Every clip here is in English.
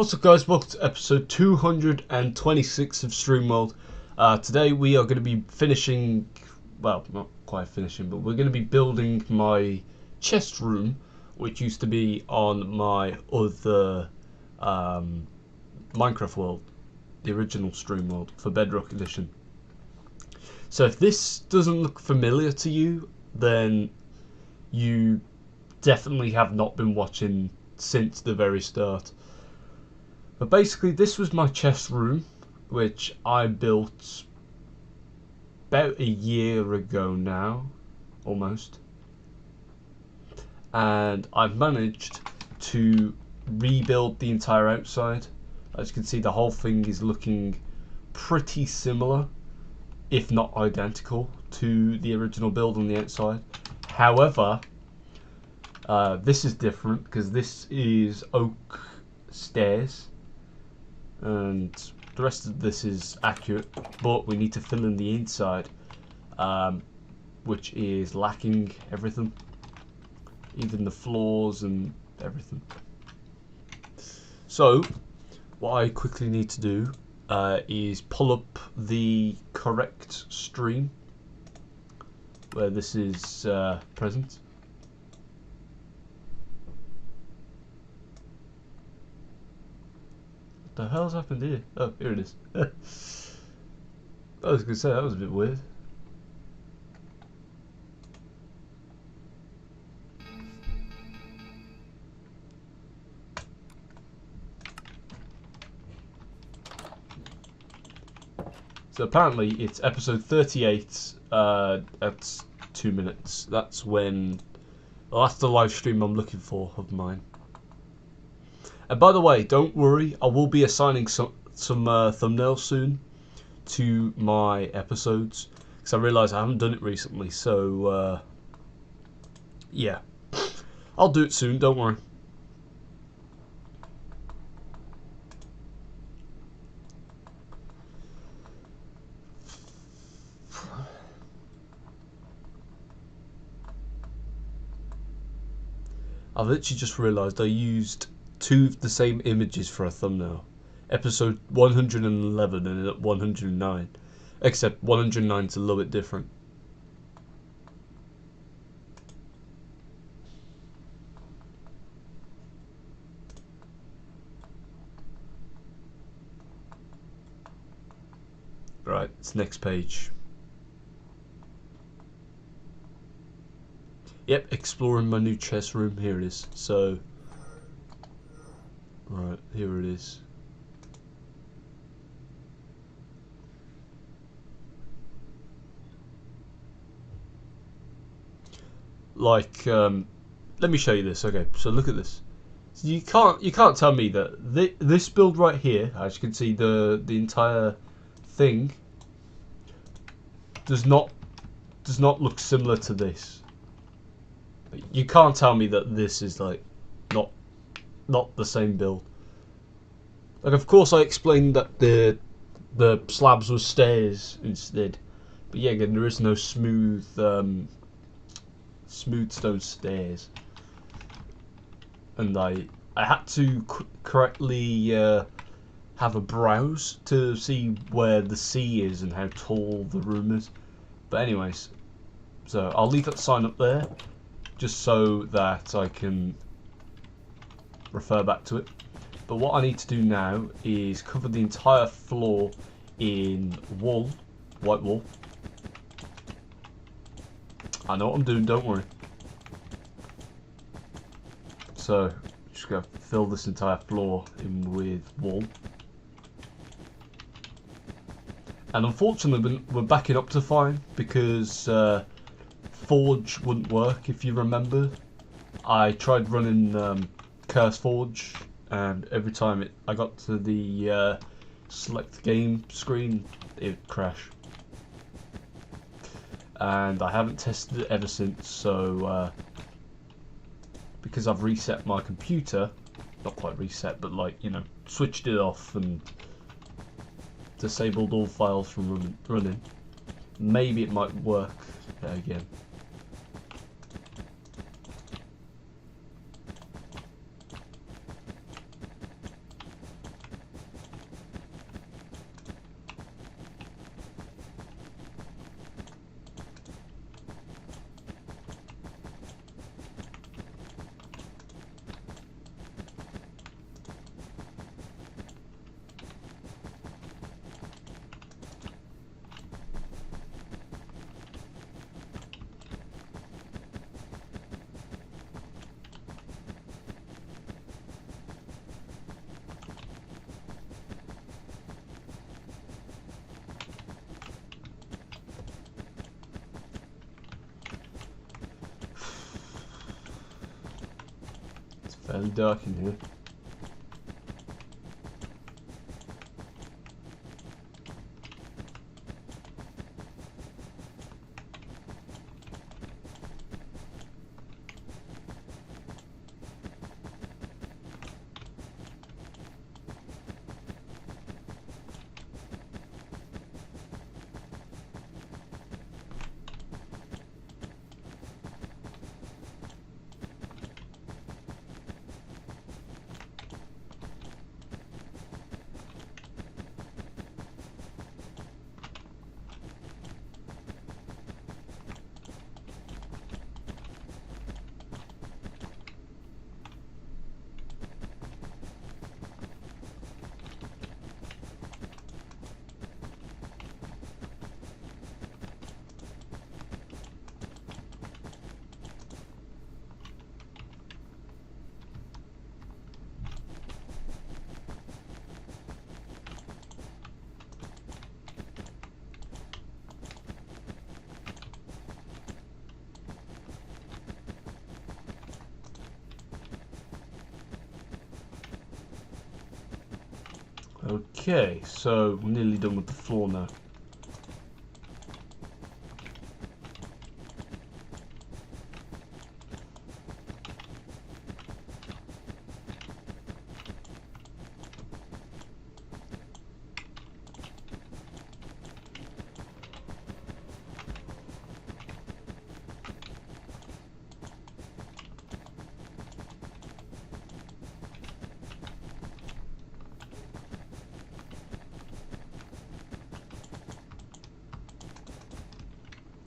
What's up, guys? Welcome to episode 226 of StreamWorld. Today we are going to be finishing, well, not quite finishing, but we're going to be building my chest room, which used to be on my other Minecraft world, the original StreamWorld for Bedrock Edition. So if this doesn't look familiar to you, then you definitely have not been watching since the very start. But basically, this was my chest room, which I built about a year ago now, almost. And I've managed to rebuild the entire outside. As you can see, the whole thing is looking pretty similar, if not identical, to the original build on the outside. However, this is different because this is oak stairs. And the rest of this is accurate, but we need to fill in the inside, which is lacking everything, even the floors and everything. So what I quickly need to do is pull up the correct stream where this is present. What the hell's happened here? Oh, here it is. I was going to say, that was a bit weird. So apparently it's episode 38 at 2 minutes. That's when, well, that's the live stream I'm looking for of mine. And by the way, don't worry, I will be assigning some thumbnails soon to my episodes, because I realise I haven't done it recently, so yeah. I'll do it soon, don't worry. I've literally just realised I used two of the same images for a thumbnail. Episode 111 and 109. Except 109 is a little bit different. Right, it's next page. Yep, exploring my new chest room. Here it is. So, right, here it is. Like, let me show you this. Okay, so look at this. So you can't tell me that this build right here, as you can see, the entire thing does not look similar to this. You can't tell me that this is like not the same build. Like, of course I explained that the slabs were stairs instead, but yeah, again, there is no smooth stone stairs, and I had to correctly have a browse to see where the sea is and how tall the room is. But anyways, so I'll leave that sign up there just so that I can refer back to it. But what I need to do now is cover the entire floor in wool, white wool. I know what I'm doing, don't worry. So, just gonna fill this entire floor in with wool. And unfortunately, we're backing up to fine because Forge wouldn't work, if you remember. I tried running CurseForge, and every time I got to the select game screen, it would crash. And I haven't tested it ever since, so because I've reset my computer, not quite reset, but like, you know, switched it off and disabled all files from running, maybe it might work again. Fairly dark in here. Okay, so we're nearly done with the floor now.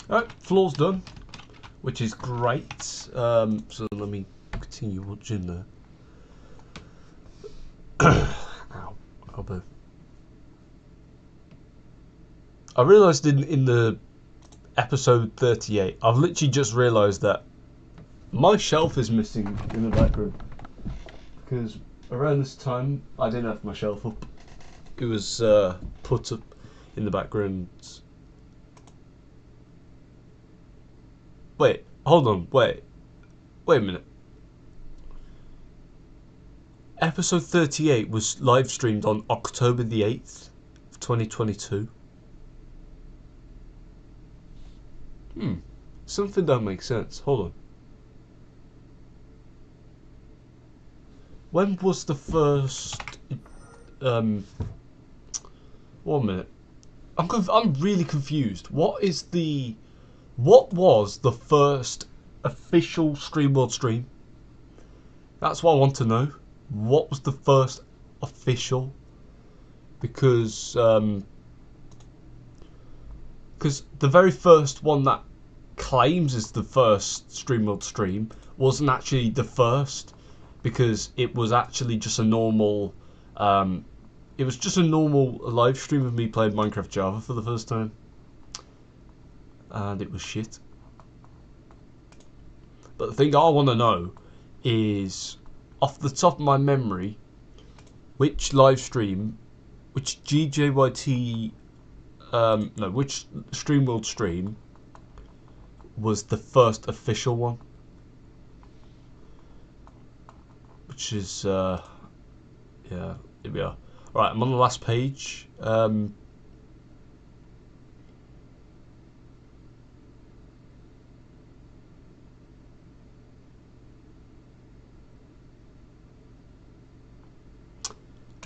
Alright, floor's done, which is great. So let me continue watching there. Ow, elbow. I realised in the episode 38, I've literally just realised that my shelf is missing in the background. Because around this time, I didn't have my shelf up. It was put up in the background. Wait, hold on, wait a minute. Episode 38 was live streamed on October the 8th of 2022. Something don't make sense. Hold on. When was the first 1 minute. I'm really confused. What was the first official StreamWorld stream? That's what I want to know. What was the first official? Because the very first one that claims is the first StreamWorld stream wasn't actually the first, because it was actually just a normal live stream of me playing Minecraft Java for the first time, and it was shit. But the thing I want to know is, off the top of my memory, which GJYT, which StreamWorld stream was the first official one? Which is, yeah, here we are. Right, I'm on the last page.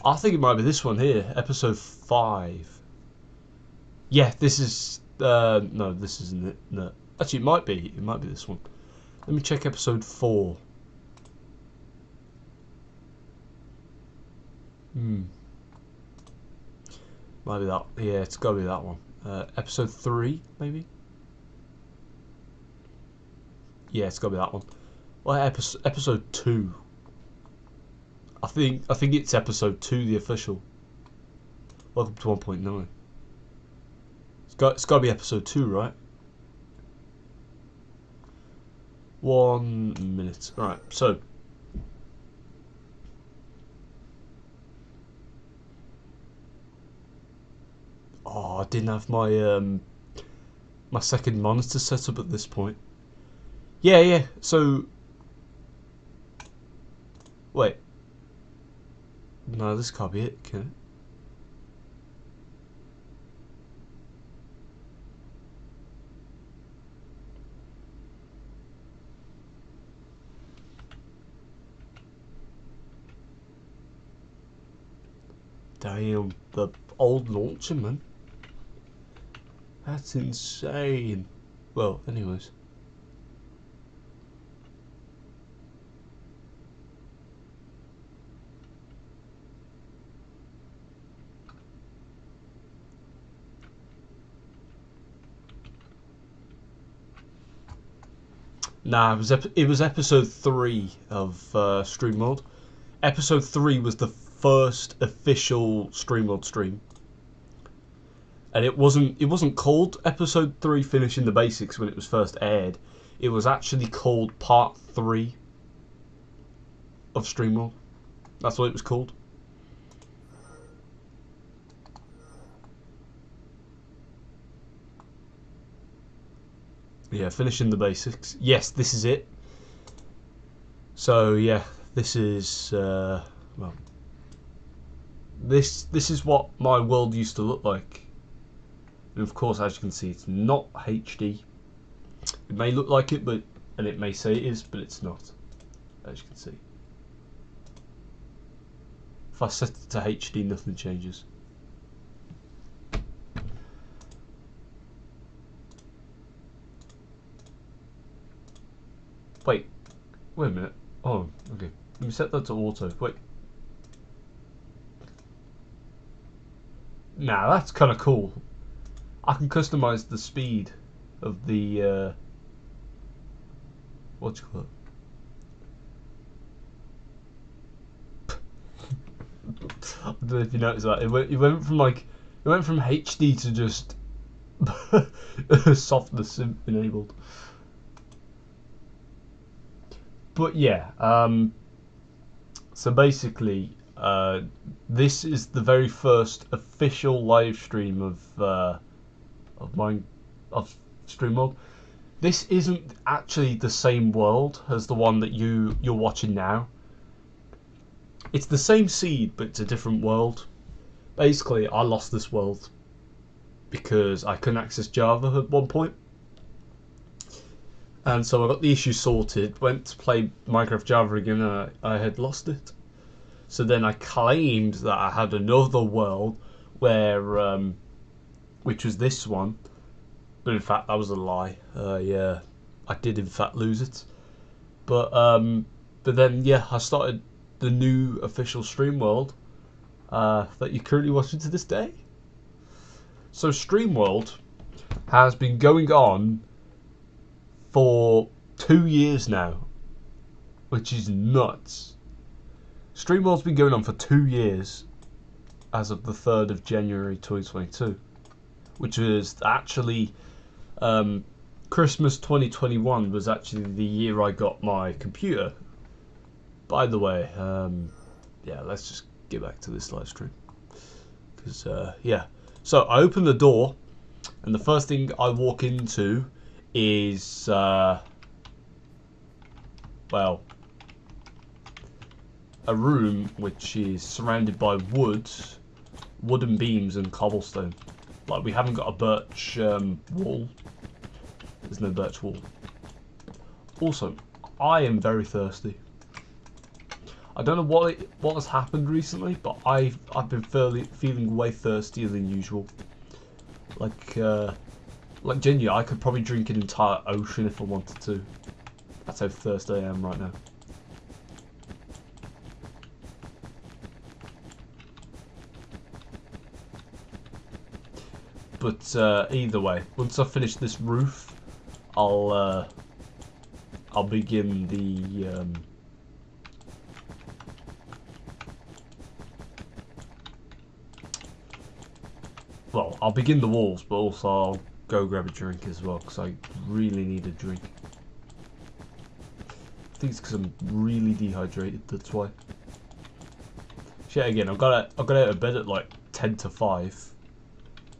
I think it might be this one here, episode 5. Yeah, this is, no, this isn't it. No. Actually, it might be this one. Let me check episode 4. Might be that. Yeah, it's got to be that one. Episode 3, maybe? Yeah, it's got to be that one. Well, episode 2. I think it's episode 2, the official. Welcome to 1.9. It's got to be episode 2, right? 1 minute. Alright, so. Oh, I didn't have my my second monitor set up at this point. Yeah, so Wait. No, this can't be it, can it? Damn, the old launcher, man. That's insane. Well, anyways. Nah, it was episode 3 of StreamWorld. Episode 3 was the first official StreamWorld stream. And it wasn't called episode 3 finishing the basics when it was first aired. It was actually called part 3 of StreamWorld. That's what it was called. Yeah, finishing the basics. Yes, this is it. So yeah, this is well, this is what my world used to look like. And of course, as you can see, it's not HD. It may look like it, and it may say it is, but it's not. As you can see, if I set it to HD, nothing changes. Wait a minute. Oh, okay. Let me set that to auto. Wait. Nah, that's kind of cool. I can customize the speed of the what do you call it? I don't know if you noticed that. It went from HD to just softness enabled. But yeah, so basically, this is the very first official live stream of StreamWorld. This isn't actually the same world as the one that you're watching now. It's the same seed, but it's a different world. Basically, I lost this world because I couldn't access Java at one point. And so I got the issue sorted, went to play Minecraft Java again, and I had lost it. So then I claimed that I had another world where, which was this one, but in fact that was a lie. Yeah, I did in fact lose it. But then yeah, I started the new official StreamWorld that you're currently watching to this day. So StreamWorld has been going on for 2 years now, which is nuts. StreamWorld's been going on for 2 years as of the 3rd of January 2022, which was actually Christmas 2021 was actually the year I got my computer. By the way, yeah, let's just get back to this live stream because yeah. So I open the door, and the first thing I walk into is well, a room which is surrounded by wooden beams and cobblestone. Like, we haven't got a birch wall. There's no birch wall. Also, I am very thirsty. I don't know what has happened recently, but I've been feeling way thirstier than usual. Like genuinely, I could probably drink an entire ocean if I wanted to. That's how thirsty I am right now. But either way, once I finish this roof, I'll begin the well, I'll begin the walls, but also I'll go grab a drink as well, because I really need a drink. I think it's because I'm really dehydrated, that's why. Shit, again, I got out of bed at like 10 to 5.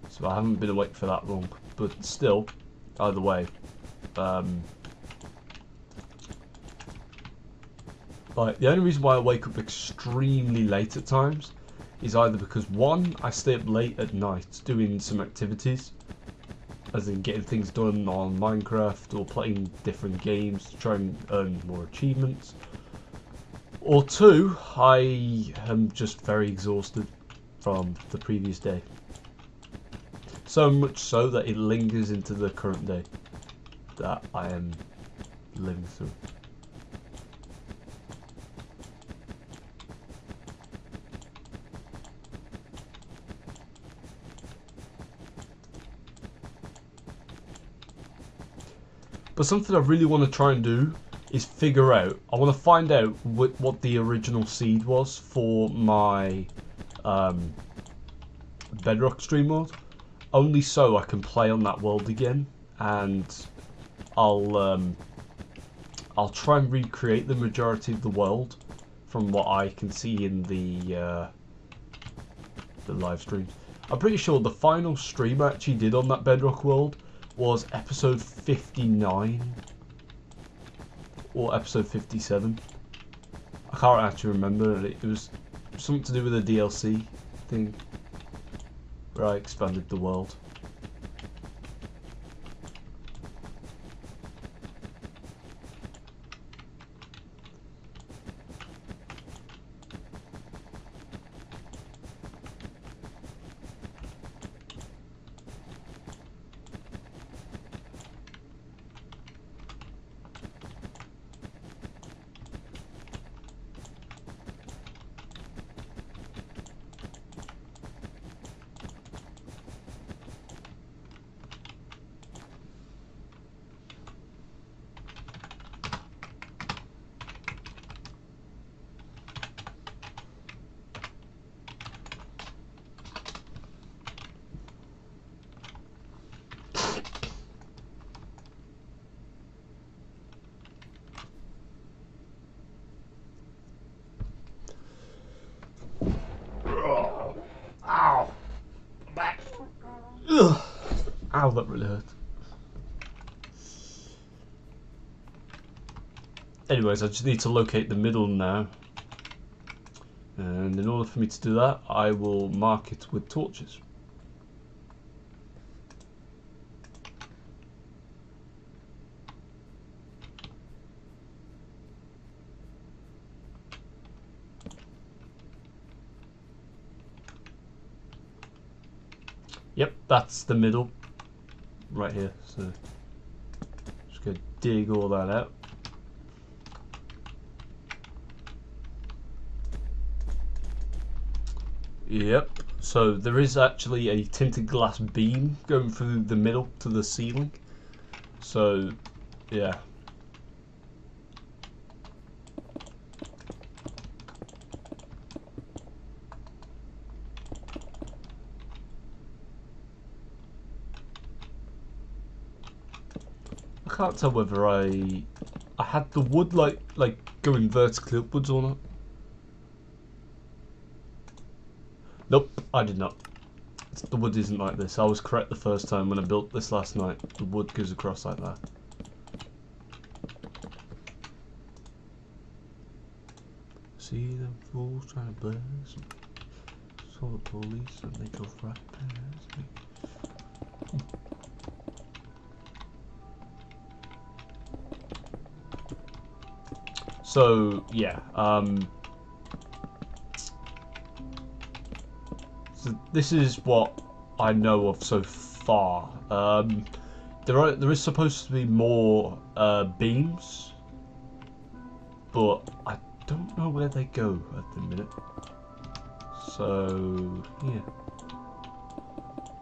So I haven't been awake for that long. But still, either way. Like, the only reason why I wake up extremely late at times is either because, one, I stay up late at night doing some activities, as in getting things done on Minecraft or playing different games to try and earn more achievements, or two, I am just very exhausted from the previous day. So much so that it lingers into the current day that I am living through. But something I really want to try and do is figure out, I want to find out what the original seed was for my Bedrock stream mode. Only so I can play on that world again, and I'll try and recreate the majority of the world from what I can see in the live streams. I'm pretty sure the final stream I actually did on that Bedrock world was episode 59 or episode 57. I can't actually remember. It was something to do with a DLC thing where I expanded the world. Ow! Back! Ugh! Ow, that really hurt. Anyways, I just need to locate the middle now. And in order for me to do that, I will mark it with torches. Yep, that's the middle. Right here, so just gonna dig all that out. Yep, so there is actually a tinted glass beam going through the middle to the ceiling. So, yeah. I can't tell whether I had the wood like going vertically upwards or not. Nope, I did not. The wood isn't like this. I was correct the first time when I built this last night. The wood goes across like that. See them fools trying to bless me. Saw the police and they drove right past me. So yeah, so this is what I know of so far. There is supposed to be more beams, but I don't know where they go at the minute. So yeah,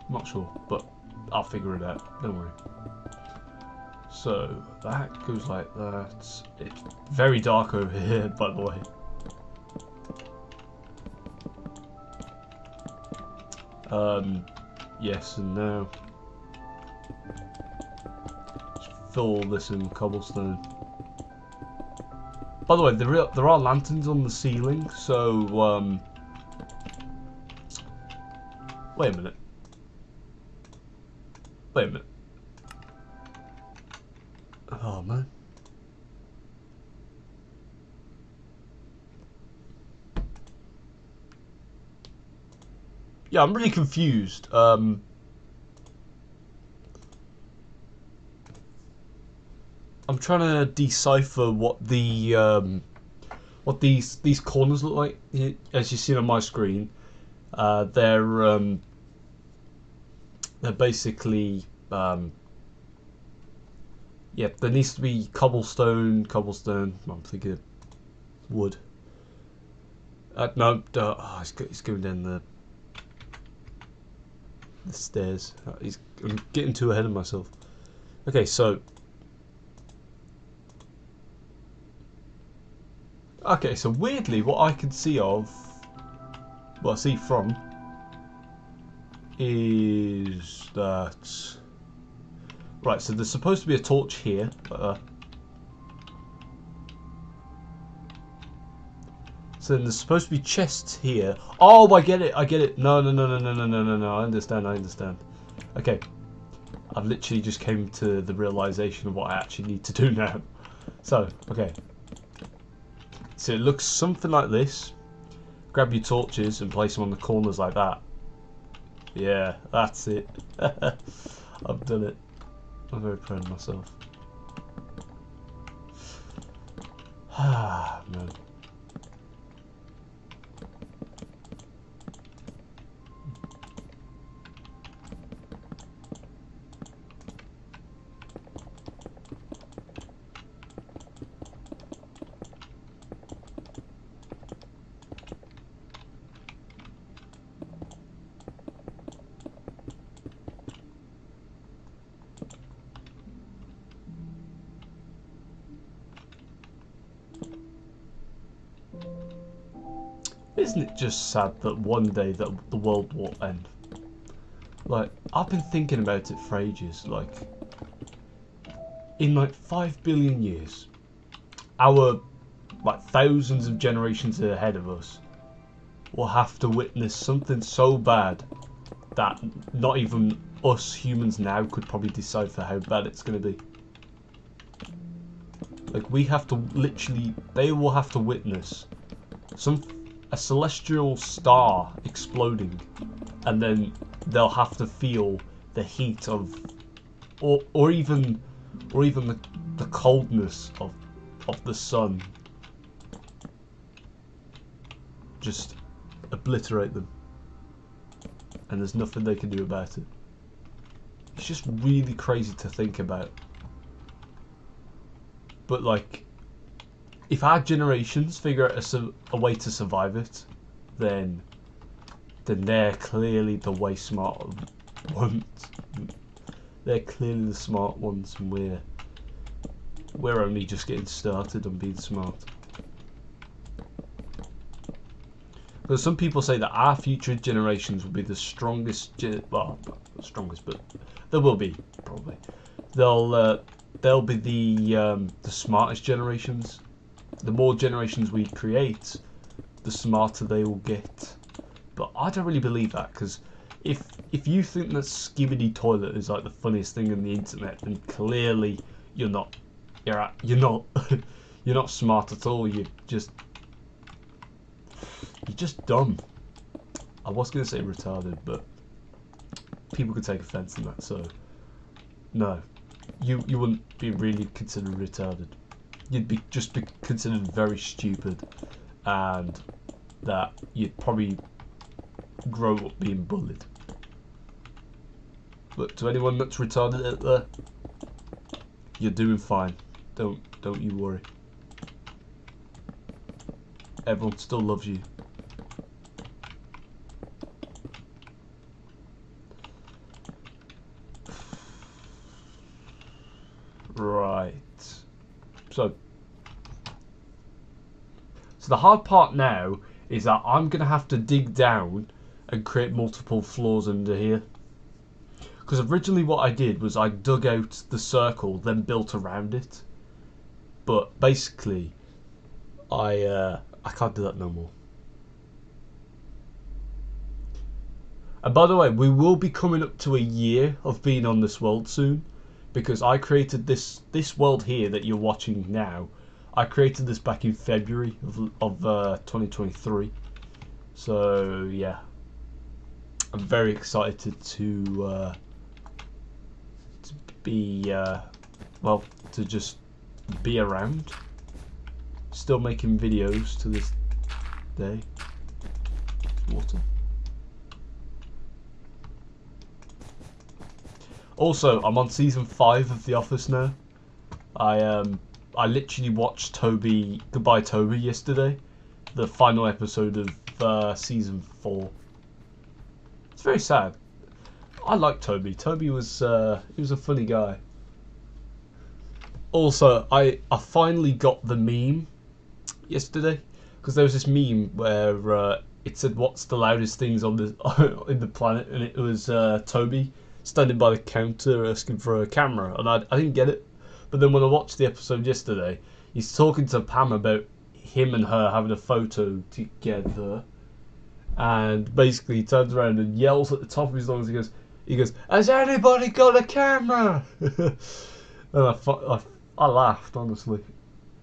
I'm not sure, but I'll figure it out. Don't worry. So that goes like that. It's very dark over here, by the way. Yes, and now just fill all this in cobblestone. By the way, there are lanterns on the ceiling, so wait a minute. Wait a minute. Oh man. Yeah, I'm really confused. I'm trying to decipher what these corners look like. As you see on my screen, uh, they're um, they're basically yeah. There needs to be cobblestone. I'm thinking wood. No, he's going down the stairs. I'm getting too ahead of myself. Okay, so weirdly, what I can see what I see from, is that right. So there's supposed to be a torch here. So then there's supposed to be chests here. Oh, I get it. I get it. No, no, no, no, no, no, no, no, no. I understand. I understand. Okay, I've literally just came to the realization of what I actually need to do now. So, okay. So it looks something like this. Grab your torches and place them on the corners like that. Yeah, that's it. I've done it. I'm very proud of myself. Ah, man. Isn't it just sad that one day that the world will end? Like, I've been thinking about it for ages. Like, in like 5 billion years, our like thousands of generations ahead of us will have to witness something so bad that not even us humans now could probably decipher how bad it's going to be. Like, we have to literally, they will have to witness a celestial star exploding, and then they'll have to feel the heat of, or even the coldness of the sun just obliterate them, and there's nothing they can do about it. It's just really crazy to think about. But like, if our generations figure out a way to survive it, then they're clearly the way smart ones. They're clearly the smart ones, and we're only just getting started on being smart. Because some people say that our future generations will be the strongest. Well, not the strongest, but there will be probably. They'll be the smartest generations. The more generations we create, the smarter they will get. But I don't really believe that, because if you think that Skibidi Toilet is like the funniest thing on the internet, then clearly you're not. You're not. You're not smart at all. You're just dumb. I was going to say retarded, but people could take offence in that. So no, you wouldn't be really considered retarded. You'd be considered very stupid, and that you'd probably grow up being bullied. But to anyone that's retarded out there, you're doing fine. Don't you worry. Everyone still loves you. Right. So the hard part now is that I'm going to have to dig down and create multiple floors under here. Because originally what I did was I dug out the circle, then built around it. But basically, I can't do that no more. And by the way, we will be coming up to a year of being on this world soon, because I created this world here that you're watching now. I created this back in February of 2023. So yeah, I'm very excited to be well, to just be around. Still making videos to this day. Water. Also, I'm on season 5 of The Office now. I literally watched Goodbye Toby yesterday, the final episode of season 4. It's very sad. I like Toby. Toby was he was a funny guy. Also, I finally got the meme yesterday, because there was this meme where it said what's the loudest things on the in the planet, and it was Toby standing by the counter asking for a camera, and I didn't get it. But then when I watched the episode yesterday, he's talking to Pam about him and her having a photo together, and basically he turns around and yells at the top of his lungs. He goes, "Has anybody got a camera?" And I laughed, honestly.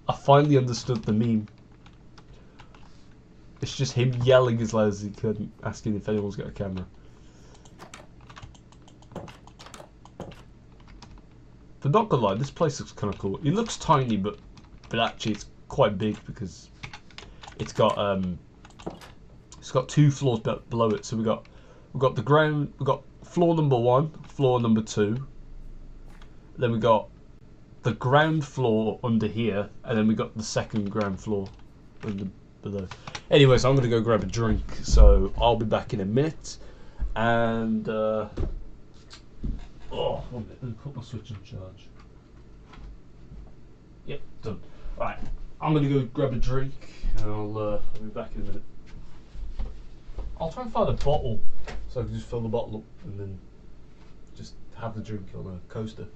I finally understood the meme. It's just him yelling as loud as he could, asking if anyone's got a camera. But not gonna lie, this place looks kind of cool. It looks tiny, but actually it's quite big, because it's got 2 floors below it. So we've got the ground, we've got floor number 1, floor number 2. Then we got the ground floor under here, and then we got the second ground floor below. Anyway, so I'm gonna go grab a drink. So I'll be back in a minute, and. 1 minute, let me put my switch on charge. Yep, done. Right, I'm gonna go grab a drink, and I'll be back in a minute. I'll try and find a bottle, so I can just fill the bottle up and then just have the drink on a coaster.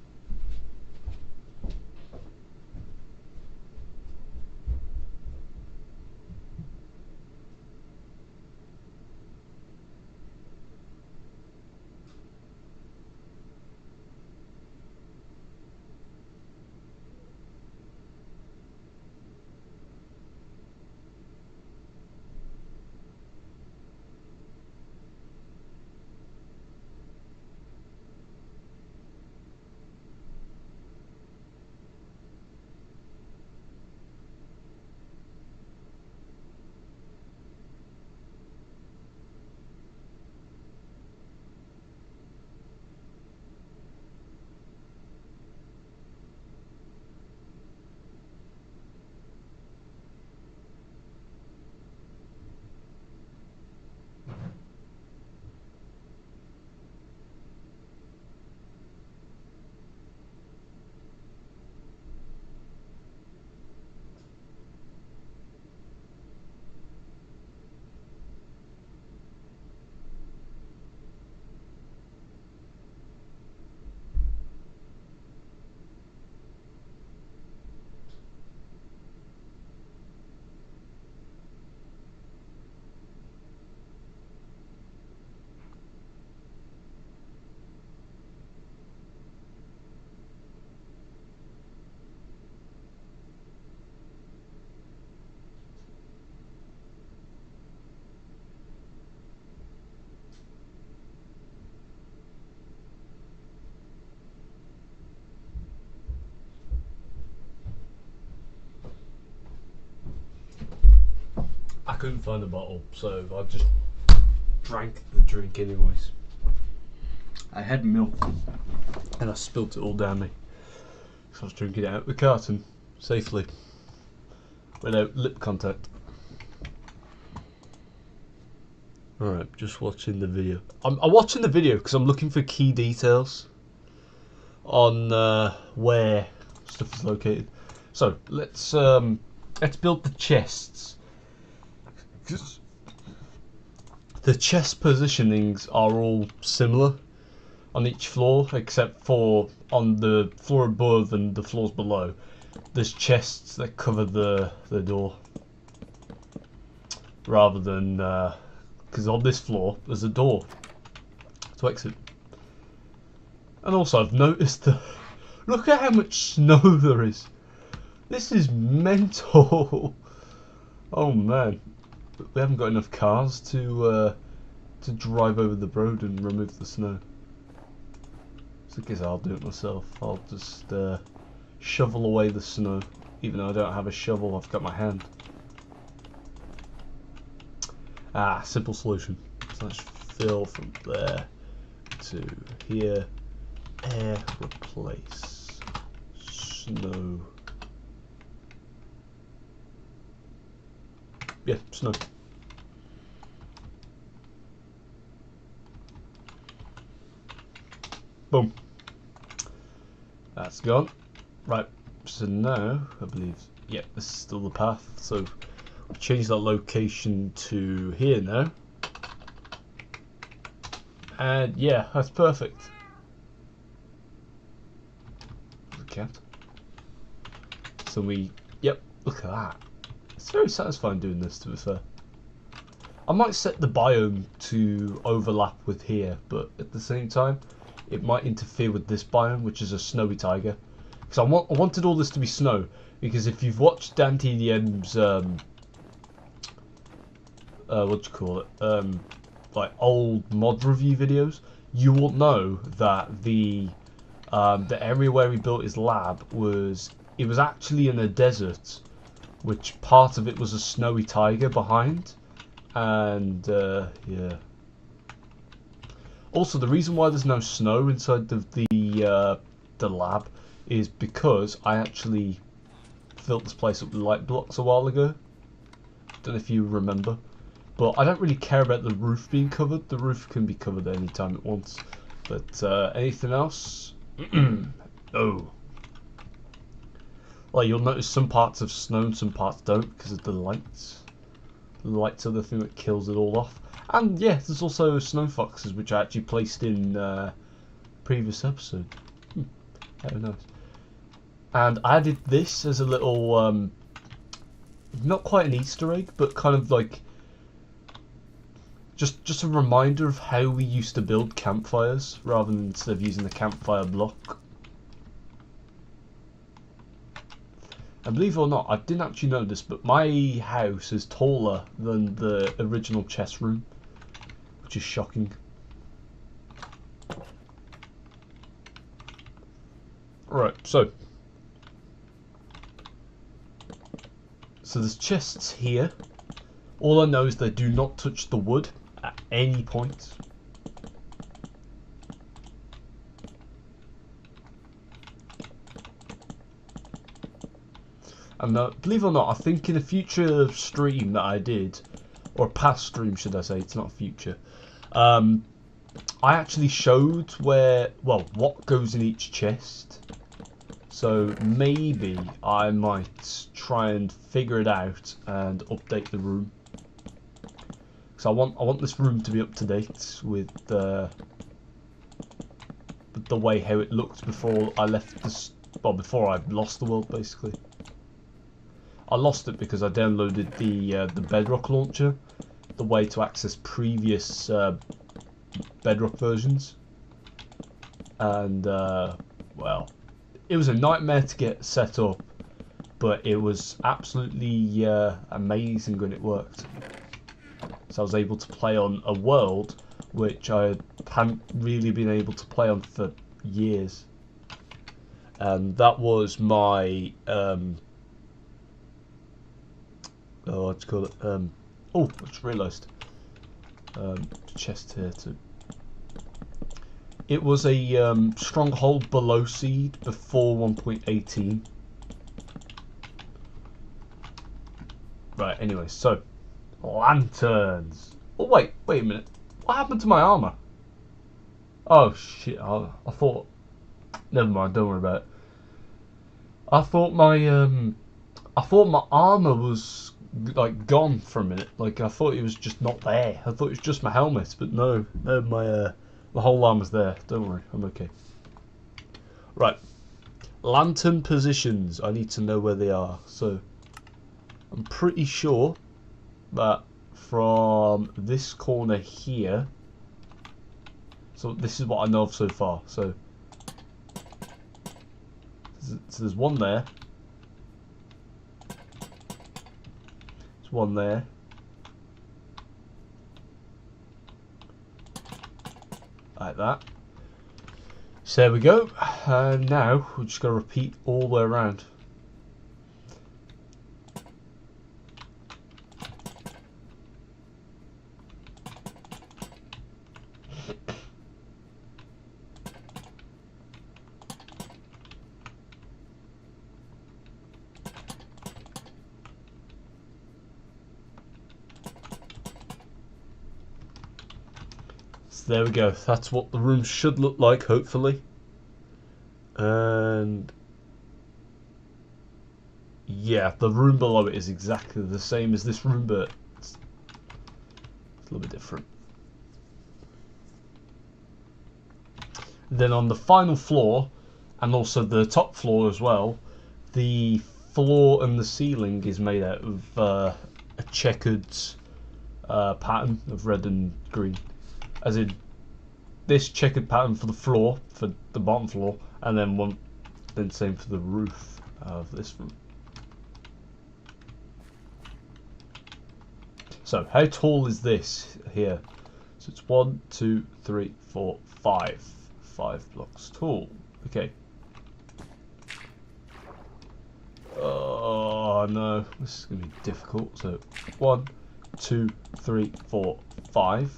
I couldn't find the bottle, so I just drank the drink anyways. I had milk, and I spilt it all down me. So I was drinking it out of the carton, safely, without lip contact. Alright, just watching the video. I'm watching the video because I'm looking for key details on where stuff is located. So let's build the chests. The chest positionings are all similar on each floor, except for on the floor above and the floors below. There's chests that cover the door, rather than because on this floor there's a door to exit. And also I've noticed that look at how much snow there is. This is mental. Oh man. We haven't got enough cars to to drive over the road and remove the snow. So I guess I'll do it myself. I'll just shovel away the snow. Even though I don't have a shovel, I've got my hand. Ah, simple solution. So let's fill from there to here. Air replace snow. Yeah, snow. Boom. That's gone. Right, so now, I believe, yeah, this is still the path. So, we'll change that location to here now. And yeah, that's perfect. Okay. So yep, look at that. It's very satisfying doing this, to be fair. I might set the biome to overlap with here, but at the same time, it might interfere with this biome, which is a snowy taiga. Because I wanted all this to be snow, because if you've watched DanTDM's, what do you call it, like old mod review videos, you will know that the area where he built his lab was actually in a desert, which part of it was a snowy taiga behind, and yeah. Also, the reason why there's no snow inside the lab is because I actually filled this place up with light blocks a while ago. Don't know if you remember, but I don't really care about the roof being covered. The roof can be covered anytime it wants, but anything else, no. Well, you'll notice some parts have snow and some parts don't because of the lights. The lights are the thing that kills it all off. And yeah, there's also snow foxes, which I actually placed in previous episode. Very nice. And I added this as a little, not quite an Easter egg, but kind of like just a reminder of how we used to build campfires, rather than instead of using the campfire block. And believe it or not, I didn't actually know this, but my house is taller than the original chest room, which is shocking. Right, so there's chests here. All I know is they do not touch the wood at any point. And believe it or not, I think in a future stream that I did, or a past stream should I say, it's not future, I actually showed what goes in each chest. So maybe I might try and figure it out and update the room. Because I want this room to be up to date with the way how it looked before I left this. Well, before I lost the world, basically. I lost it because I downloaded the Bedrock launcher, the way to access previous Bedrock versions, and well, it was a nightmare to get set up, but it was absolutely amazing when it worked. So I was able to play on a world which I hadn't really been able to play on for years, and that was my oh, what do you call it? Oh, I just realised. Chest here too. It was a stronghold below seed before 1.18. Right. Anyway, so lanterns. Oh wait a minute. What happened to my armor? Oh shit! I thought. Never mind. Don't worry about it. I thought my armor was like gone for a minute. Like I thought it was just not there. I thought it was just my helmet, but no, my whole armor's there. Don't worry, I'm okay. Right, lantern positions. I need to know where they are. So I'm pretty sure that from this corner here. So this is what I know of so far. So there's one there. There's one there. like that. So there we go. And now we're just going to repeat all the way around. So there we go. That's what the room should look like, hopefully. And yeah, the room below it is exactly the same as this room, but it's a little bit different. Then on the final floor, and also the top floor as well, the floor and the ceiling is made out of a checkered pattern of red and green. As in, this checkered pattern for the floor, for the bottom floor, and then same for the roof of this room. So how tall is this here? So it's 1, 2, 3, 4, 5. 5 blocks tall. Okay. Oh no, this is going to be difficult. So 1, 2, 3, 4, 5.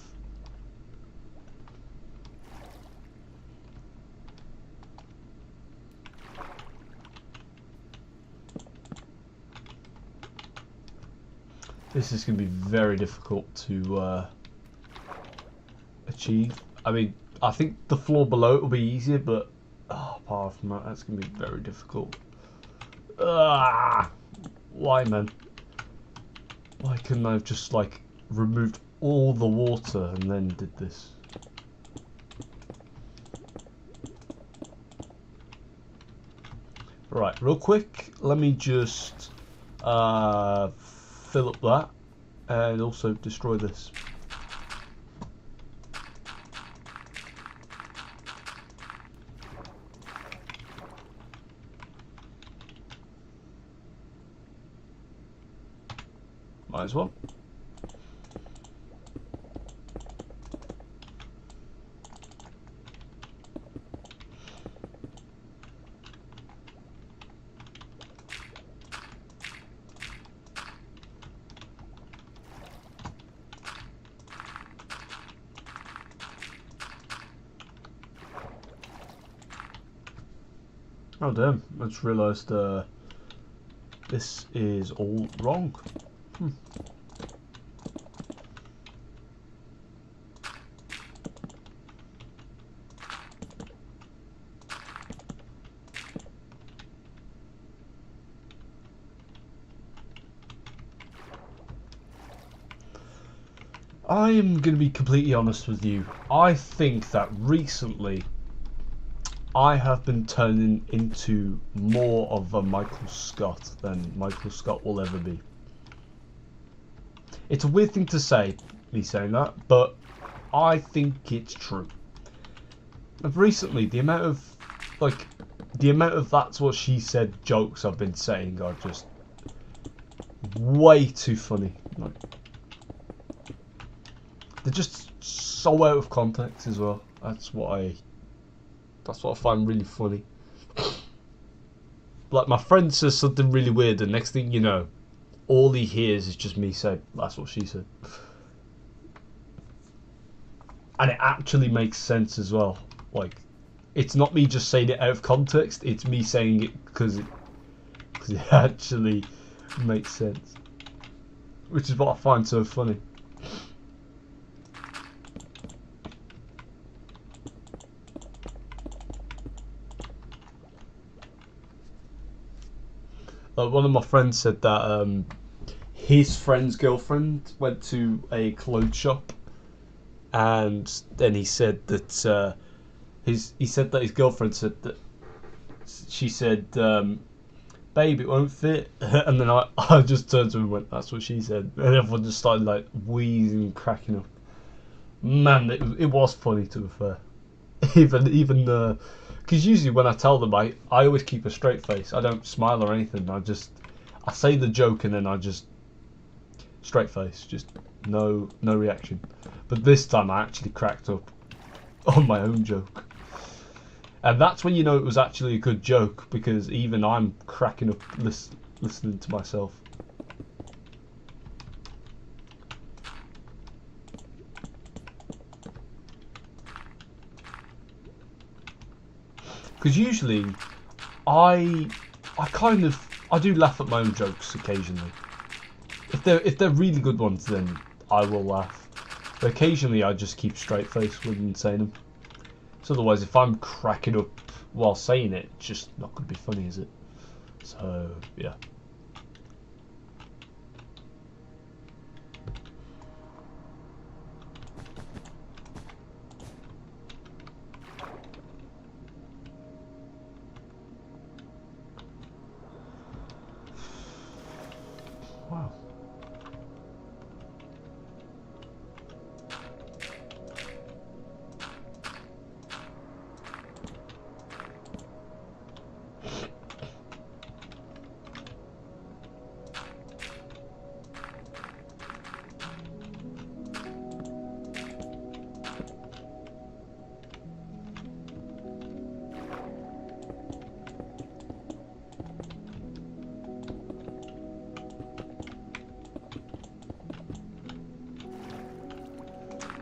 This is going to be very difficult to achieve. I mean, I think the floor below it will be easier, but apart from that, that's going to be very difficult. Why, man? Why couldn't I have just like removed all the water and then did this? Right, real quick, let me just fill up that and also destroy this. Might as well. Oh damn, I just realised this is all wrong. I am going to be completely honest with you. I think that recently I have been turning into more of a Michael Scott than Michael Scott will ever be. It's a weird thing to say, me saying that, but I think it's true. Recently, the amount of that's what she said jokes I've been saying are just way too funny. Like, they're just so out of context as well. That's what I find really funny. Like, my friend says something really weird, and next thing you know, all he hears is just me saying, "That's what she said," and it actually makes sense as well. Like, it's not me just saying it out of context; it's me saying it because it actually makes sense, which is what I find so funny. Like, one of my friends said that his friend's girlfriend went to a clothes shop, and then he said that his girlfriend said that she said, "Babe, it won't fit," and then I just turned to him and went, "That's what she said," and everyone just started like wheezing and cracking up. Man, it was funny, to be fair. even because usually when I tell them, I always keep a straight face. I don't smile or anything. I say the joke and then I just straight face, just no reaction. But this time I actually cracked up. on my own joke. And that's when you know it was actually a good joke, because even I'm cracking up listening to myself. Because usually I do laugh at my own jokes occasionally. If they're really good ones, then I will laugh. But occasionally I just keep straight face when saying them. So otherwise, if I'm cracking up while saying it, it's just not going to be funny, is it? So yeah. Wow.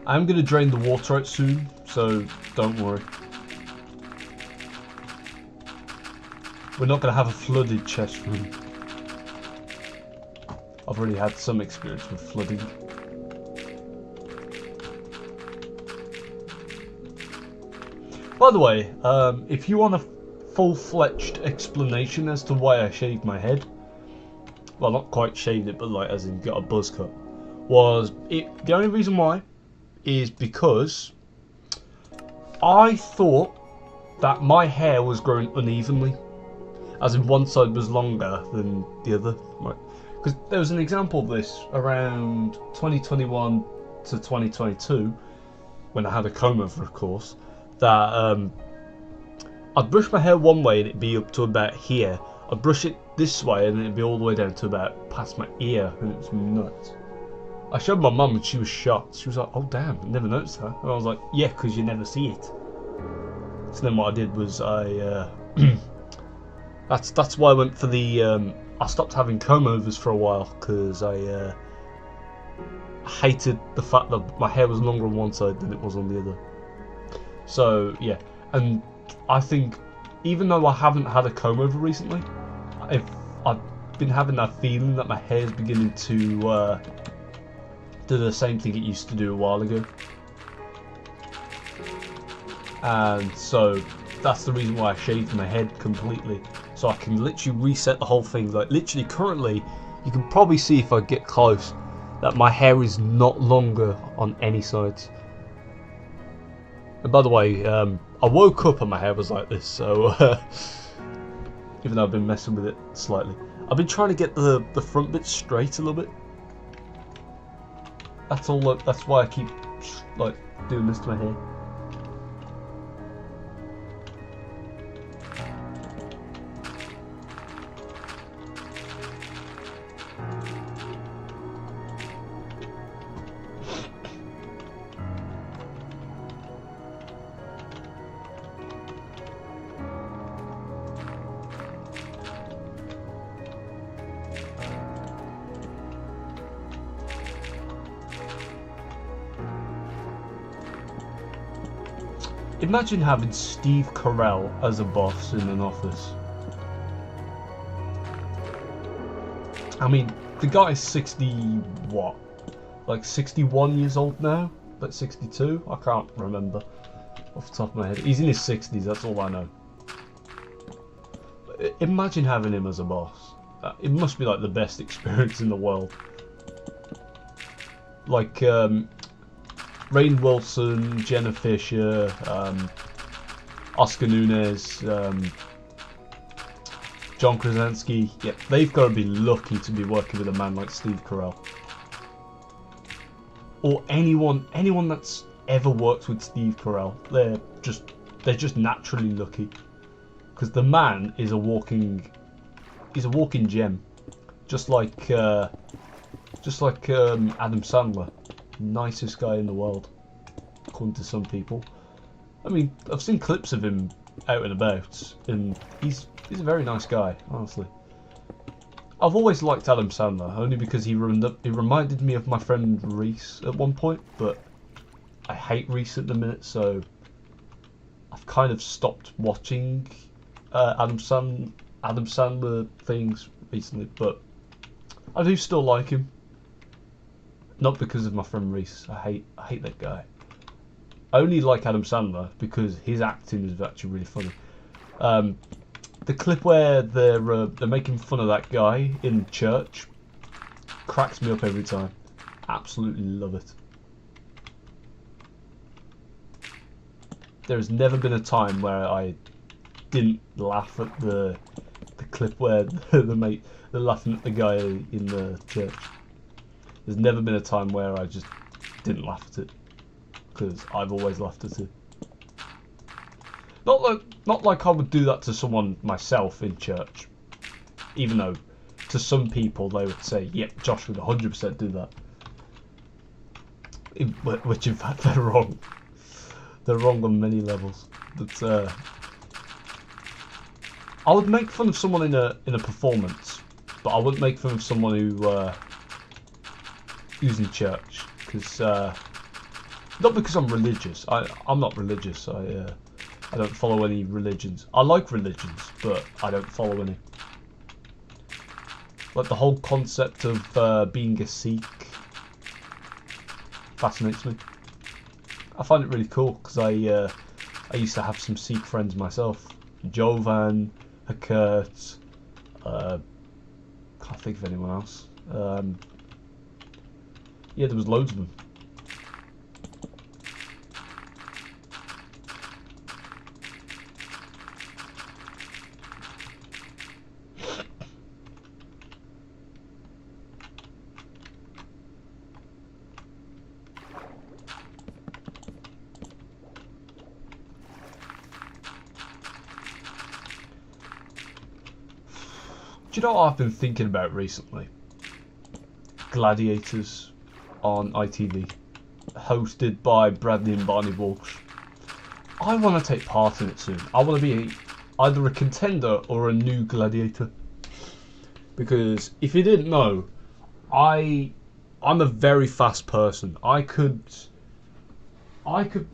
I'm going to drain the water out soon, so don't worry. We're not going to have a flooded chest room. I've already had some experience with flooding. By the way, if you want a full-fledged explanation as to why I shaved my head, well, not quite shaved it, but like as in got a buzz cut, the only reason why is because I thought that my hair was growing unevenly, as in one side was longer than the other. Because there was an example of this around 2021 to 2022, when I had a comb over, of course, that I'd brush my hair one way and it'd be up to about here. I'd brush it this way and it'd be all the way down to about past my ear, and it was nuts. I showed my mum and she was shocked. She was like, "Oh damn, I never noticed that." And I was like, "Yeah, because you never see it." So then what I did was that's why I went for the I stopped having comb overs for a while, because I hated the fact that my hair was longer on one side than it was on the other. So yeah, and I think even though I haven't had a comb over recently, I've been having that feeling that my hair is beginning to do the same thing it used to do a while ago. And so that's the reason why I shaved my head completely, so I can literally reset the whole thing. Like literally currently, you can probably see if I get close that my hair is not longer on any sides. And by the way, I woke up and my hair was like this, so even though I've been messing with it slightly, I've been trying to get the front bit straight a little bit. That's all. That's why I keep like doing this to my hair. Imagine having Steve Carell as a boss in an office. I mean, the guy is 60 what? Like 61 years old now? Like 62? I can't remember off the top of my head. He's in his 60s, that's all I know. Imagine having him as a boss. It must be like the best experience in the world. Like, Rainn Wilson, Jenna Fischer, Oscar Nunez, John Krasinski. Yeah, they've got to be lucky to be working with a man like Steve Carell, or anyone that's ever worked with Steve Carell. They're just naturally lucky, because the man is a walking gem, just like Adam Sandler. Nicest guy in the world, according to some people. I mean, I've seen clips of him out and about, and he's a very nice guy, honestly. I've always liked Adam Sandler, only because he reminded me of my friend Reese at one point, but I hate Reese at the minute, so I've kind of stopped watching Adam Sandler things recently, but I do still like him. Not because of my friend Reese. I hate that guy. I only like Adam Sandler because his acting is actually really funny. The clip where they're making fun of that guy in church cracks me up every time. Absolutely love it. There has never been a time where I didn't laugh at the clip where they're laughing at the guy in the church. There's never been a time where I just didn't laugh at it, because I've always laughed at it. Not like I would do that to someone myself in church, even though to some people they would say, "Yep, Josh would 100% do that," which in fact they're wrong. They're wrong on many levels. But I would make fun of someone in a performance, but I wouldn't make fun of someone who's in church, because not because I'm religious. I'm not religious. I don't follow any religions. I like religions, but I don't follow any. Like the whole concept of being a Sikh fascinates me. I find it really cool because I used to have some Sikh friends myself. Jovan, Hakurt, can't think of anyone else. Yeah, there was loads of them. Do you know what I've been thinking about recently? Gladiators on ITV, hosted by Bradley and Barney Walsh. I want to take part in it soon. I want to be either a contender or a new gladiator. Because if you didn't know, I'm a very fast person. I could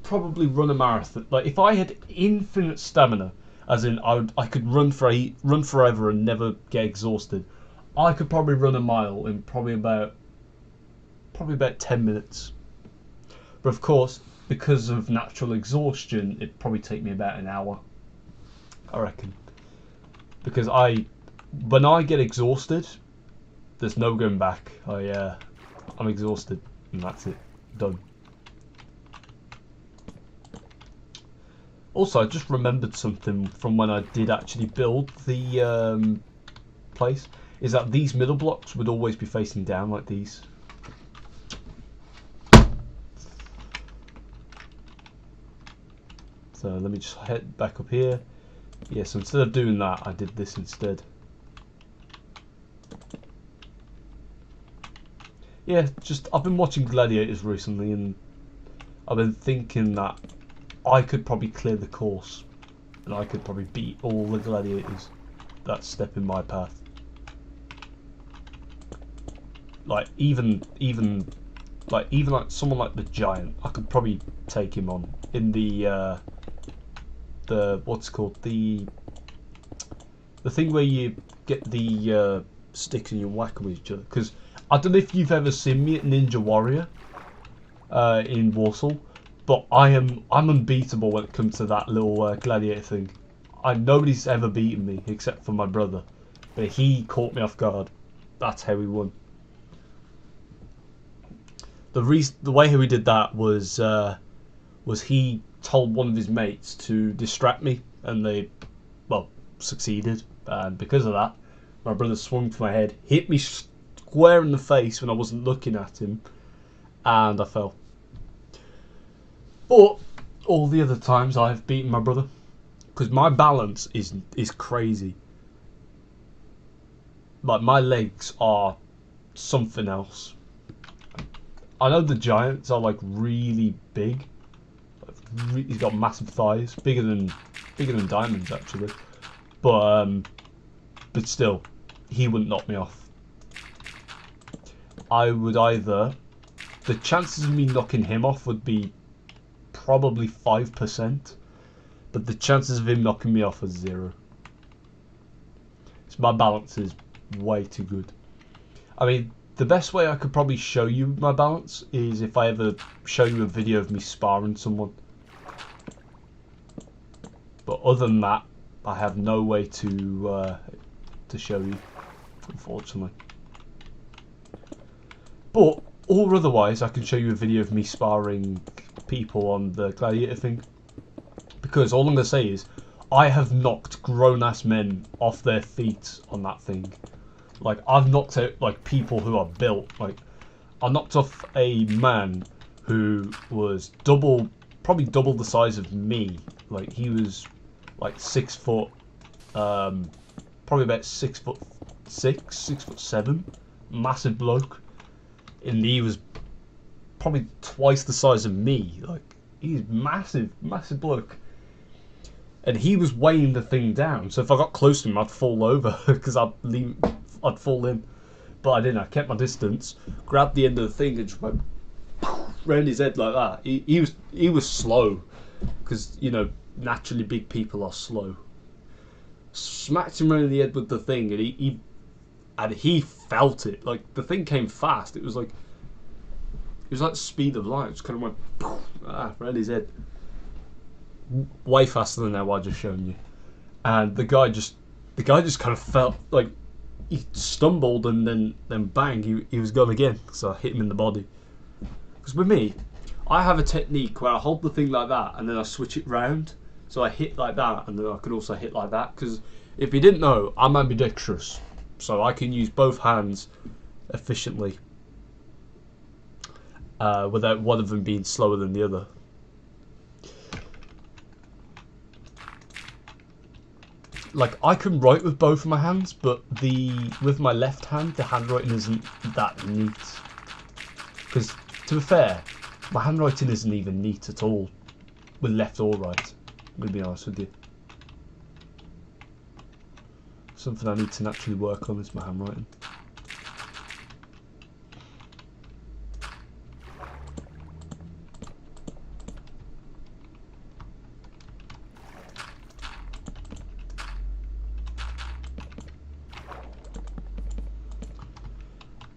probably run a marathon. Like if I had infinite stamina, as in I could run forever and never get exhausted. I could probably run a mile in probably about 10 minutes. But of course, because of natural exhaustion, it'd probably take me about an hour, I reckon. Because when I get exhausted, there's no going back. I'm exhausted, and that's it. Done. Also, I just remembered something from when I did actually build the place, is that these middle blocks would always be facing down like these. So let me just head back up here. Yeah, so instead of doing that, I did this instead. Yeah, I've been watching Gladiators recently, and I've been thinking that I could probably clear the course, and I could probably beat all the gladiators that step in my path. Like even like someone like the Giant, I could probably take him on in the what's it called, the thing where you get the sticks and you whack them with each other. Because I don't know if you've ever seen me at Ninja Warrior in Warsaw. But I'm unbeatable when it comes to that little gladiator thing. Nobody's ever beaten me except for my brother, but he caught me off guard. That's how he won. The way how he did that was he told one of his mates to distract me, and they succeeded. And because of that, my brother swung for my head, hit me square in the face when I wasn't looking at him, and I fell. But all the other times I've beaten my brother, because my balance is crazy. Like my legs are something else. I know the Giants are like really big, he's got massive thighs, bigger than diamonds actually. But still, he wouldn't knock me off. I would either, the chances of me knocking him off would be probably 5%, but the chances of him knocking me off are 0. So my balance is way too good. I mean, the best way I could probably show you my balance is if I ever show you a video of me sparring someone. But other than that, I have no way to show you, unfortunately. But or otherwise, I can show you a video of me sparring people on the gladiator thing. Because all I'm gonna say is, I have knocked grown-ass men off their feet on that thing. Like, I've knocked out like people who are built. Like, I knocked off a man who was probably double the size of me. Like, he was like 6 foot, probably about 6'6", 6'7", massive bloke, and he was probably twice the size of me. Like, he's massive bloke. And he was weighing the thing down, so if I got close to him, I'd fall over because I'd fall in. But I didn't. I kept my distance, grabbed the end of the thing, and just went round his head like that. He was slow, because you know naturally big people are slow. Smacked him round the head with the thing, and he felt it. Like, the thing came fast. It was like the speed of light. It just kind of went round his head. Way faster than that I just shown you, and the guy just kind of felt like he stumbled, and then bang, he was gone again. So I hit him in the body. Because with me, I have a technique where I hold the thing like that and then I switch it round, so I hit like that and then I can also hit like that. Because if you didn't know, I'm ambidextrous, so I can use both hands efficiently without one of them being slower than the other. Like, I can write with both of my hands, but with my left hand, the handwriting isn't that neat. Because, to be fair, my handwriting isn't even neat at all, with left or right, I'm going to be honest with you. Something I need to naturally work on is my handwriting.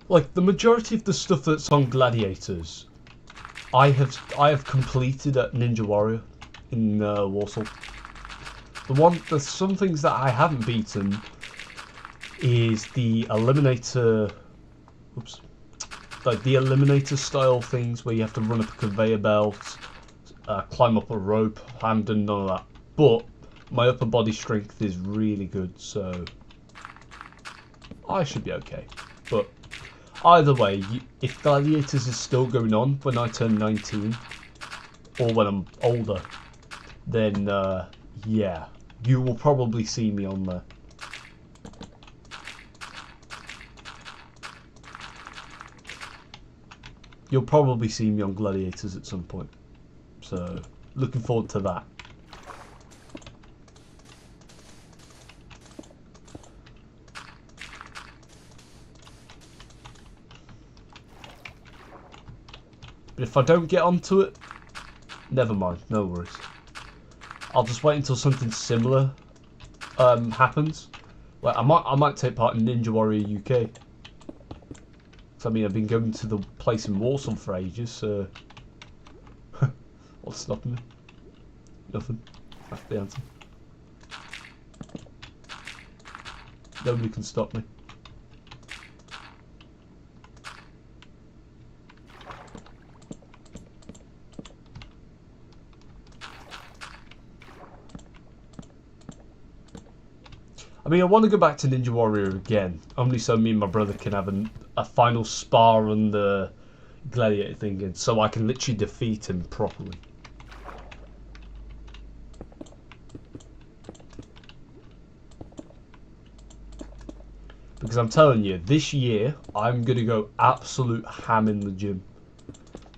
Like, the majority of the stuff that's on Gladiators, I have completed at Ninja Warrior in Warsaw. There's some things that I haven't beaten is the Eliminator, like the Eliminator style things where you have to run up a conveyor belt, climb up a rope. I haven't done none of that, but my upper body strength is really good, so I should be okay. But either way, if Gladiators is still going on when I turn 19, or when I'm older, then yeah, you will probably see me on there. You'll probably see me on Gladiators at some point, so looking forward to that. But if I don't get onto it, never mind, no worries. I'll just wait until something similar happens. Like, I might take part in Ninja Warrior UK. I mean, I've been going to the place in Warsaw for ages, so what's stopping me? Nothing. That's the answer. Nobody can stop me. I mean, I want to go back to Ninja Warrior again, only so me and my brother can have a final spar on the Gladiator thing, and so I can literally defeat him properly. Because I'm telling you, this year, I'm going to go absolute ham in the gym.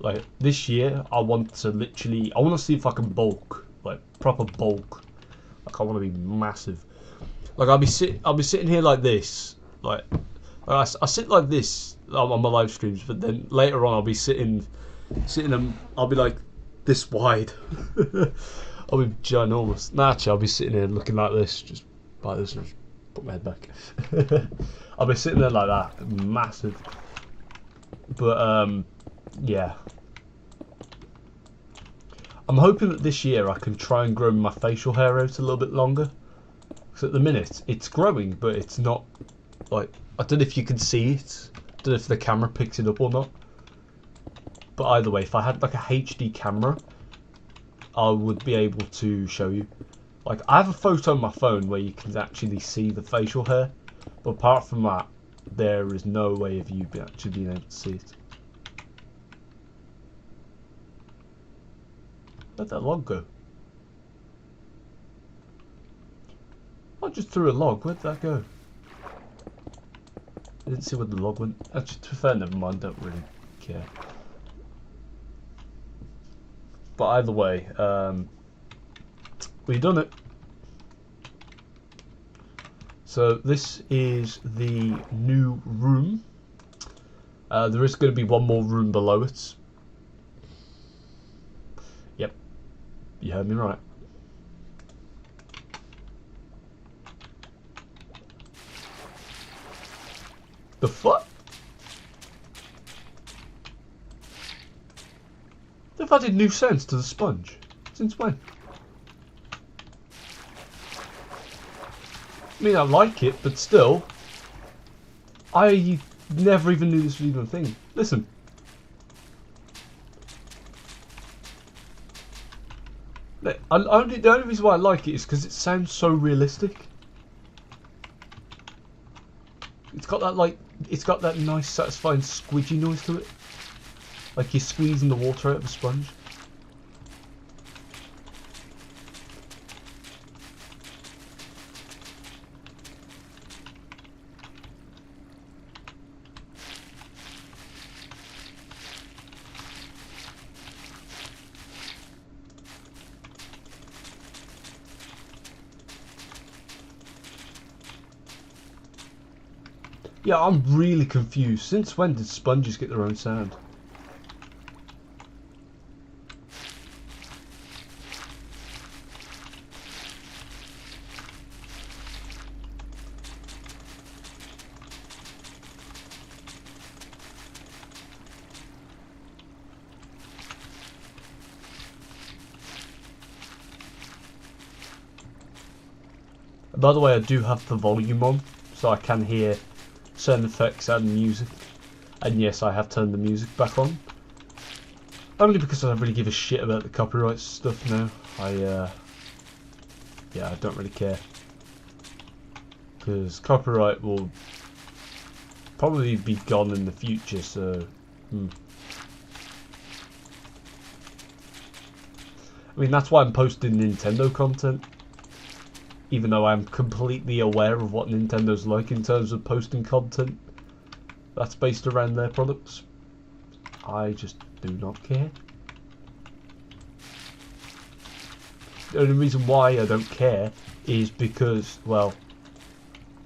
Like this year, I want to see if I can bulk, like proper bulk. Like I want to be massive. Like I'll be sitting here like this, like I sit like this on my live streams, but then later on I'll be sitting and I'll be like this wide. I'll be ginormous. Nah, actually, I'll be sitting here looking like this, just like this, and just put my head back. I'll be sitting there like that, massive. But yeah. I'm hoping that this year I can try and grow my facial hair out a little bit longer. Because at the minute, it's growing, but it's not, like, I don't know if you can see it. I don't know if the camera picks it up or not. But either way, if I had like a HD camera, I would be able to show you. Like, I have a photo on my phone where you can actually see the facial hair. But apart from that, there is no way of you actually being able to see it. Where'd that log go? I just threw a log. Where'd that go? I didn't see where the log went. Actually, to be fair, never mind. Don't really care. But either way, we done it. So this is the new room. There is going to be one more room below it. Yep, you heard me right. The fuck? They've added new scents to the sponge. Since when? I mean, I like it, but still, I never even knew this was even a thing. Listen. The only reason why I like it is because it sounds so realistic. It's got that nice, satisfying squidgy noise to it. Like you're squeezing the water out of a sponge. Yeah, I'm really confused. Since when did sponges get their own sound? By the way, I do have the volume on, so I can hear sound effects and music. And yes, I have turned the music back on. Only because I don't really give a shit about the copyright stuff now. Yeah, I don't really care. Because copyright will probably be gone in the future, so... I mean, that's why I'm posting Nintendo content. Even though I'm completely aware of what Nintendo's like in terms of posting content that's based around their products. I just do not care. The only reason why I don't care is because, well,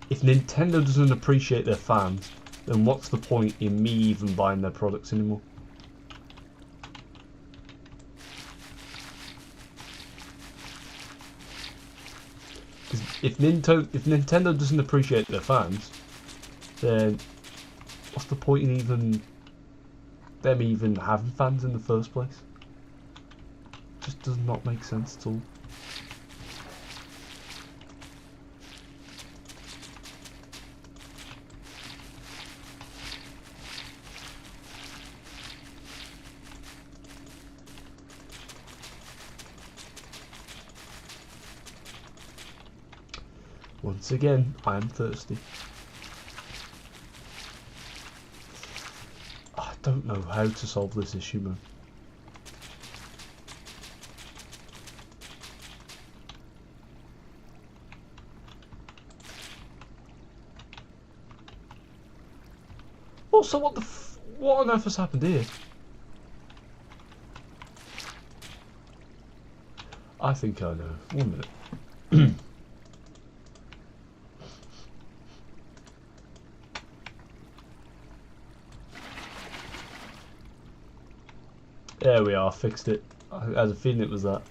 if Nintendo doesn't appreciate their fans, then what's the point in me even buying their products anymore? If Nintendo doesn't appreciate their fans, then what's the point in them even having fans in the first place? It just does not make sense at all. Once again, I am thirsty. I don't know how to solve this issue, man. Also, what on earth has happened here? I think I know. 1 minute. There we are, fixed it. I had a feeling it was that.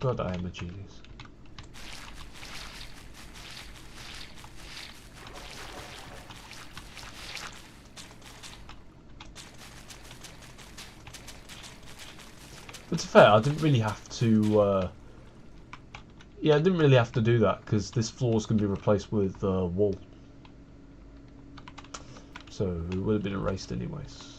God, I am a genius. But to be fair, I didn't really have to. Yeah, I didn't really have to do that because this floor's going to be replaced with wool, so it would have been erased anyways.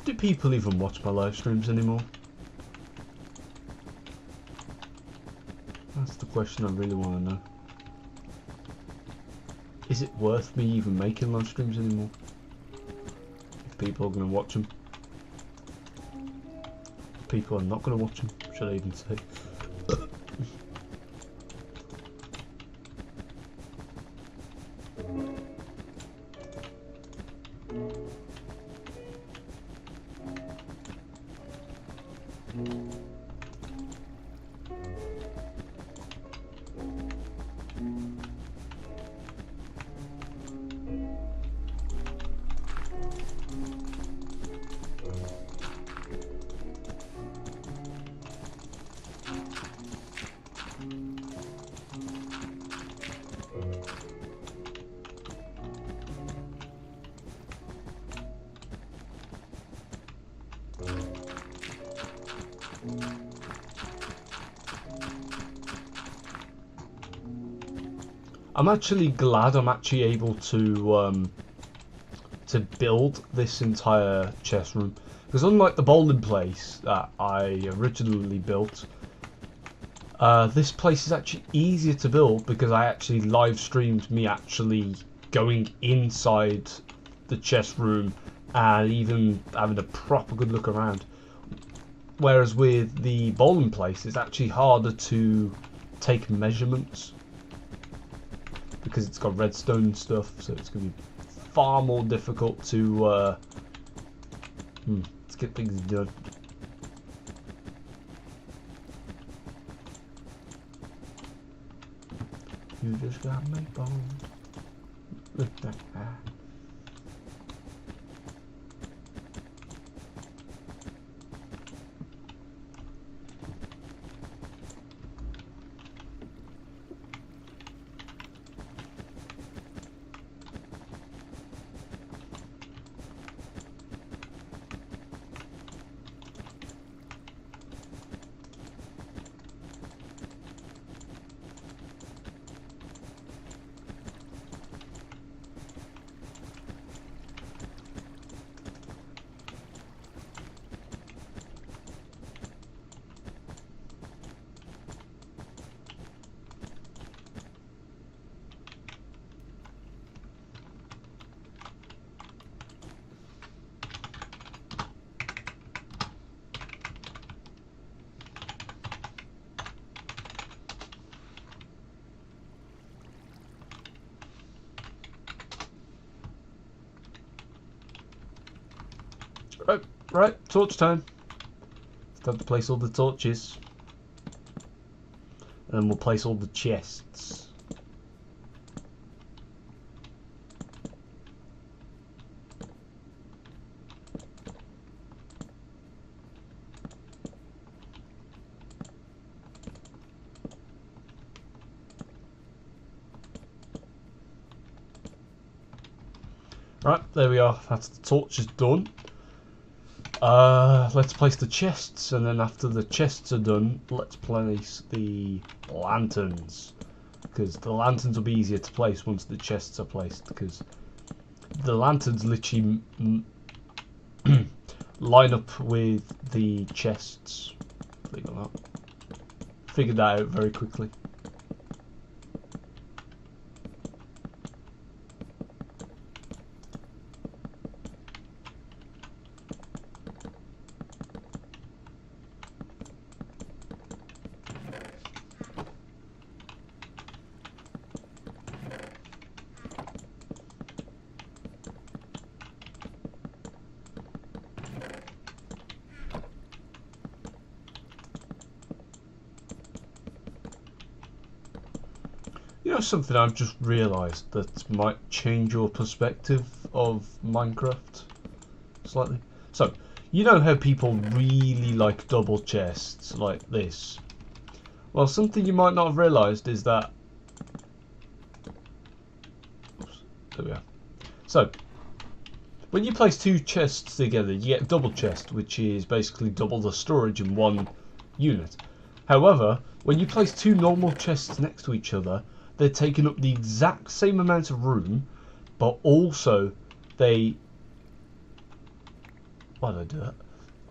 Do people even watch my live streams anymore? That's the question I really want to know. Is it worth me even making live streams anymore? If people are going to watch them. If people are not going to watch them, should I even say? I'm actually glad I'm actually able to build this entire chess room, because unlike the bowling place that I originally built, this place is actually easier to build because I actually live streamed me actually going inside the chess room and even having a proper good look around. Whereas with the bowling place, it's actually harder to take measurements because it's got redstone and stuff, so it's going to be far more difficult to get things done. You just got me boned. Right, torch time. It's time to place all the torches. And then we'll place all the chests. Right, there we are. That's the torches done. Let's place the chests, and then after the chests are done, let's place the lanterns. Because the lanterns will be easier to place once the chests are placed, because the lanterns literally line up with the chests. Believe it or not. Figured that out very quickly. You know something I've just realised that might change your perspective of Minecraft slightly? So, you know how people really like double chests like this? Well, something you might not have realised is that... Oops, there we are. So, when you place two chests together, you get a double chest, which is basically double the storage in one unit. However, when you place two normal chests next to each other, they're taking up the exact same amount of room, but also they... Why did I do that?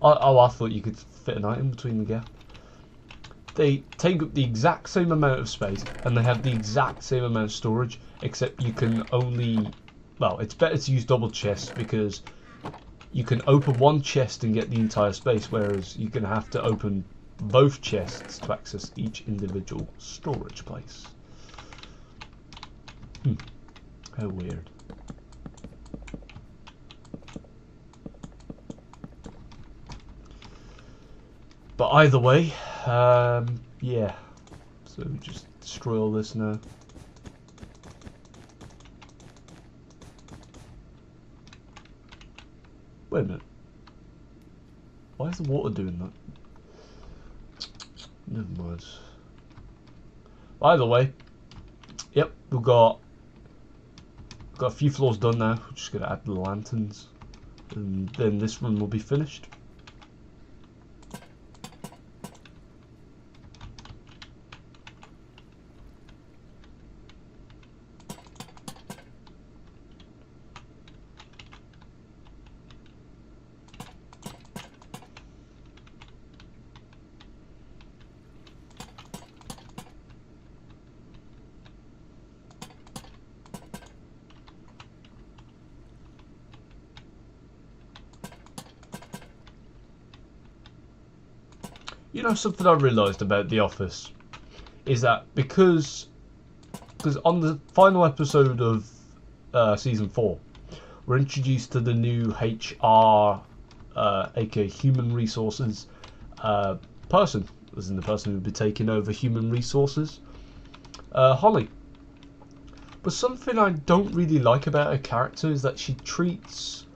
Oh, I thought you could fit an item between the gap. They take up the exact same amount of space, and they have the exact same amount of storage, except you can only... Well, it's better to use double chests, because you can open one chest and get the entire space, whereas you're going to have to open both chests to access each individual storage place. How weird. But either way, yeah. So we just destroy all this now. Wait a minute. Why is the water doing that? Never mind. Either way, yep, we've got a few floors done now. We're just gonna add the lanterns, and then this run will be finished. You know, something I realised about The Office is that because on the final episode of season 4, we're introduced to the new HR, aka Human Resources person, as in the person who would be taking over Human Resources, Holly. But something I don't really like about her character is that she treats,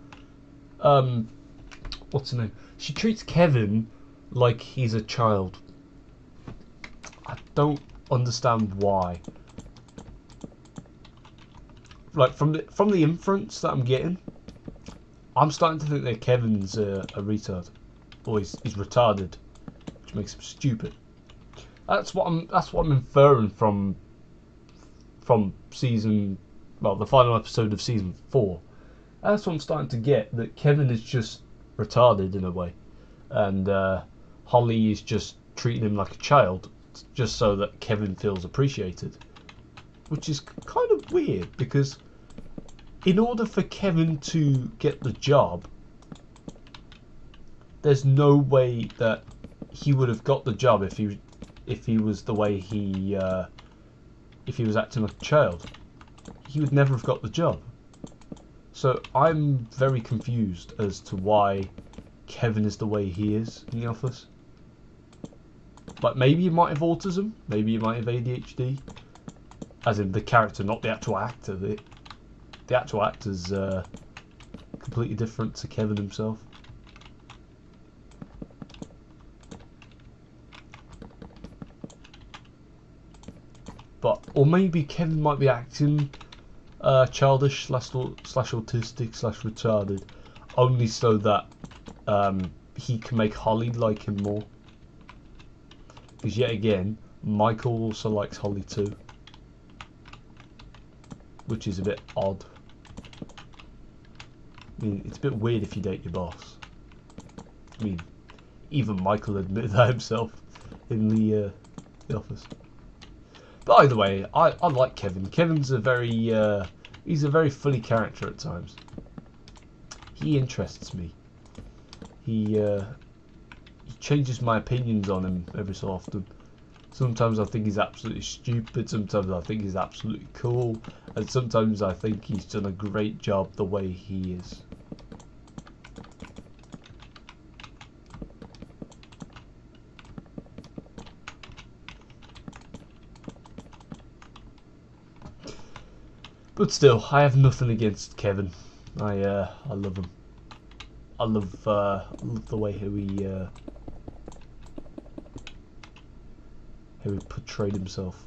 what's her name? She treats Kevin like he's a child. I don't understand why. Like from the inference that I'm getting, I'm starting to think that Kevin's a retard, or he's retarded, which makes him stupid. That's what I'm inferring from season, well, the final episode of season 4. That's what I'm starting to get, that Kevin is just retarded in a way, and Holly is just treating him like a child, just so that Kevin feels appreciated. Which is kind of weird, because in order for Kevin to get the job, there's no way that he would have got the job if he was the way if he was acting like a child. He would never have got the job. So I'm very confused as to why Kevin is the way he is in the office. Like, maybe he might have autism, maybe he might have ADHD. As in the character, not the actual actor. The actual actor's completely different to Kevin himself. But, or maybe Kevin might be acting childish slash autistic slash retarded, only so that he can make Holly like him more. Because yet again, Michael also likes Holly too, which is a bit odd. I mean, it's a bit weird if you date your boss. I mean, even Michael admitted that himself in the office. But either way, I like Kevin. Kevin's a very he's a very funny character at times. He interests me. He changes my opinions on him every so often. Sometimes I think he's absolutely stupid, sometimes I think he's absolutely cool, and sometimes I think he's done a great job the way he is. But still, I have nothing against Kevin. I love him. I love the way how he portrayed himself.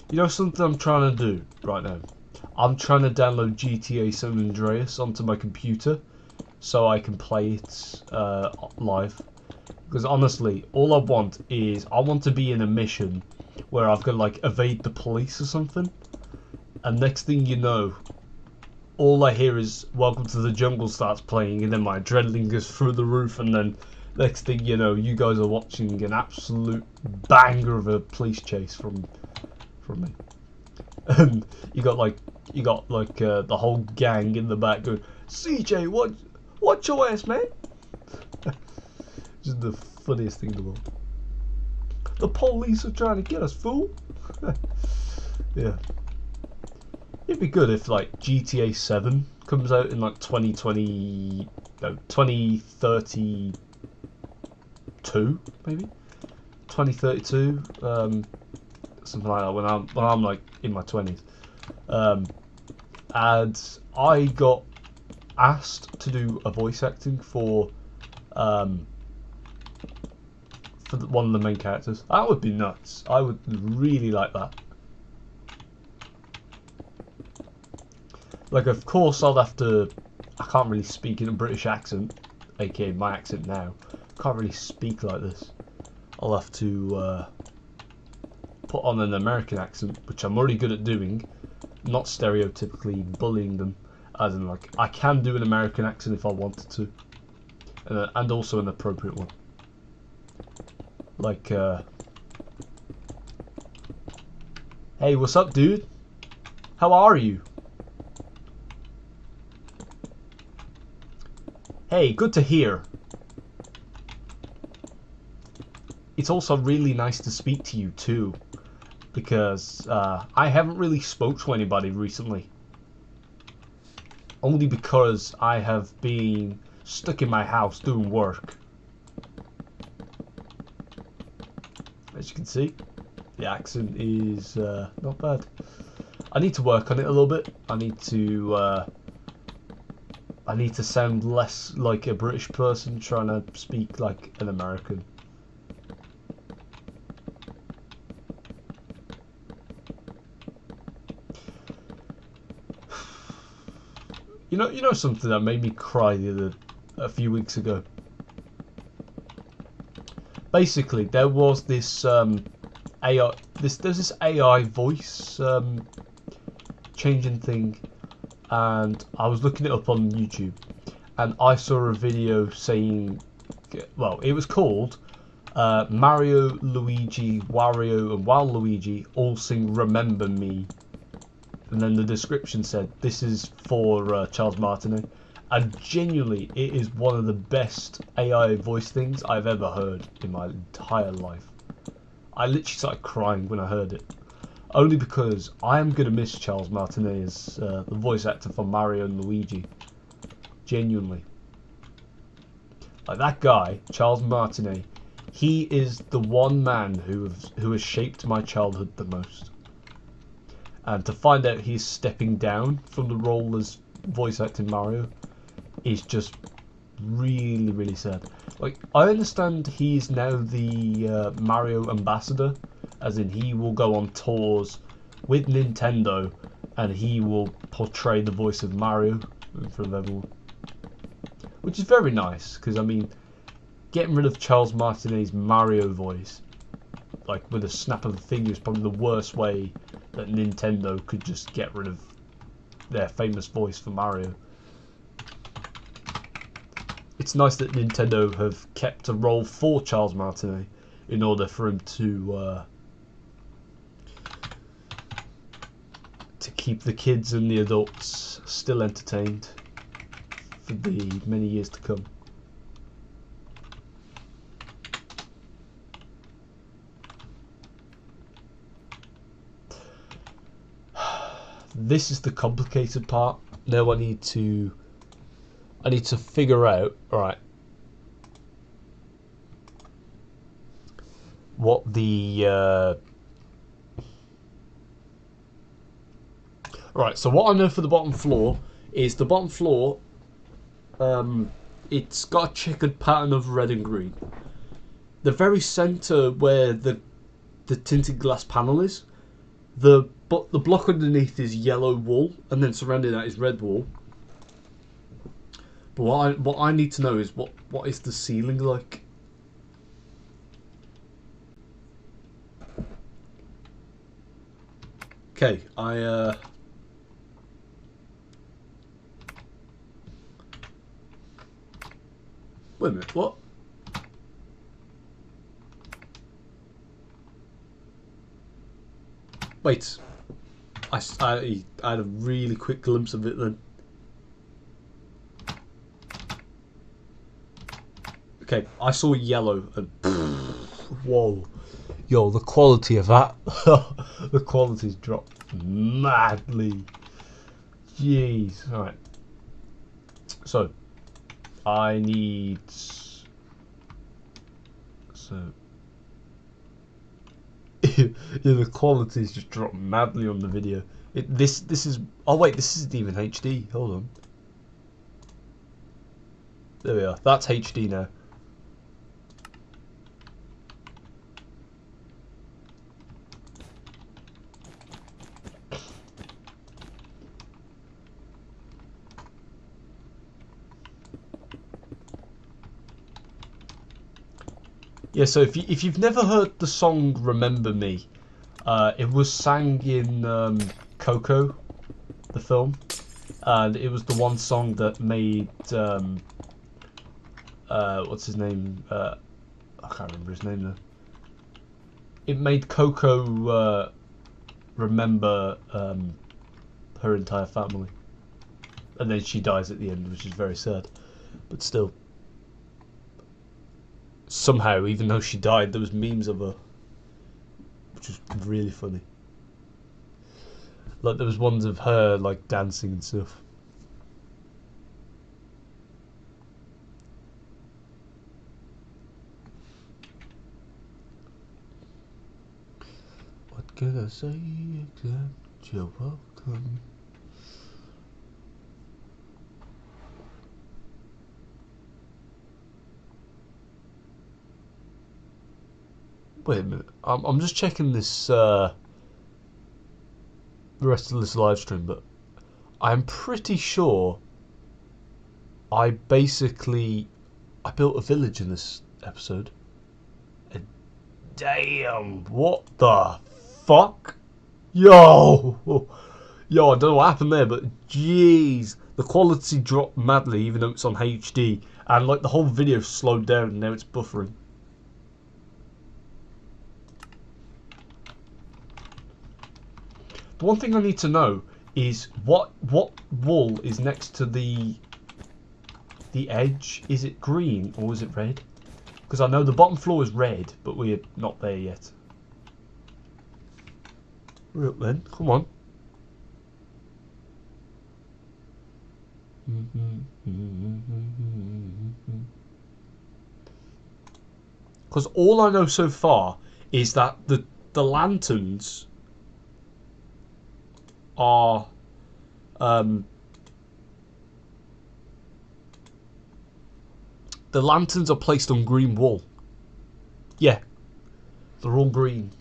You know something I'm trying to do right now? I'm trying to download GTA San Andreas onto my computer so I can play it live. Because honestly, all I want is, I want to be in a mission where I've got to like evade the police or something. And next thing you know, all I hear is Welcome to the Jungle starts playing, and then my adrenaline goes through the roof, and then next thing you know, you guys are watching an absolute banger of a police chase from me. And you got like the whole gang in the back going, CJ, watch your ass, man. Just the funniest thing in the world. The police are trying to get us, fool. Yeah. It'd be good if like GTA 7 comes out in like 2032 maybe 2032, something like that, when I'm like in my 20s. And I got asked to do a voice acting for one of the main characters. That would be nuts. I would really like that. Like, of course I'll have to, I can't really speak in a British accent, aka my accent now. Can't really speak like this. I'll have to put on an American accent, which I'm already good at doing, not stereotypically bullying them, as in like, I can do an American accent if I wanted to, and also an appropriate one. Like, hey, what's up, dude? How are you? Hey, good to hear. It's also really nice to speak to you too, because I haven't really spoke to anybody recently. Only because I have been stuck in my house doing work. As you can see, the accent is not bad. I need to work on it a little bit. I need to sound less like a British person trying to speak like an American. You know something that made me cry a few weeks ago. Basically, there was this AI. There's this AI voice changing thing, and I was looking it up on YouTube, and I saw a video saying, well, it was called Mario, Luigi, Wario, and Waluigi all sing "Remember Me," and then the description said this is for Charles Martinet, and genuinely it is one of the best AI voice things I've ever heard in my entire life. I literally started crying when I heard it, only because I am going to miss Charles Martinet as the voice actor for Mario and Luigi. Genuinely. Like, that guy, Charles Martinet, he is the one man who has shaped my childhood the most. And to find out he's stepping down from the role as voice acting Mario is just really, really sad. Like, I understand he's now the Mario ambassador, as in he will go on tours with Nintendo and he will portray the voice of Mario in front of everyone. Which is very nice, because I mean, getting rid of Charles Martinet's Mario voice, like with a snap of the finger, is probably the worst way that Nintendo could just get rid of their famous voice for Mario. It's nice that Nintendo have kept a role for Charles Martinet in order for him to keep the kids and the adults still entertained for the many years to come. This is the complicated part. Now I need to figure out, alright, what the right, so what I know for the bottom floor is the bottom floor, it's got a checkered pattern of red and green. The very centre where the tinted glass panel is, the block underneath is yellow wool, and then surrounding that is red wool. But what I need to know is what is the ceiling like? Okay, wait a minute, what? Wait, I had a really quick glimpse of it then. Okay, I saw yellow and whoa, yo, the quality of that, the quality's dropped madly. Jeez. All right. So I need yeah, the quality's just dropped madly on the video. This is, oh wait, this isn't even HD. Hold on. There we are. That's HD now. Yeah, so if you've never heard the song "Remember Me," it was sang in Coco, the film, and it was the one song that made what's his name? I can't remember his name though. It made Coco remember her entire family, and then she dies at the end, which is very sad, but still. Somehow, even though she died, there was memes of her, which was really funny. Like, there was ones of her like dancing and stuff. What can I say except you're welcome? Wait a minute. I'm just checking this the rest of this live stream, but I'm pretty sure I built a village in this episode. And damn, what the fuck? Yo, I don't know what happened there, but jeez, the quality dropped madly, even though it's on HD, and like the whole video slowed down, and now it's buffering. The one thing I need to know is what wall is next to the edge? Is it green or is it red? Because I know the bottom floor is red, but we're not there yet. We're up then. Come on. Because all I know so far is that the lanterns are placed on green wool. Yeah, they're all green.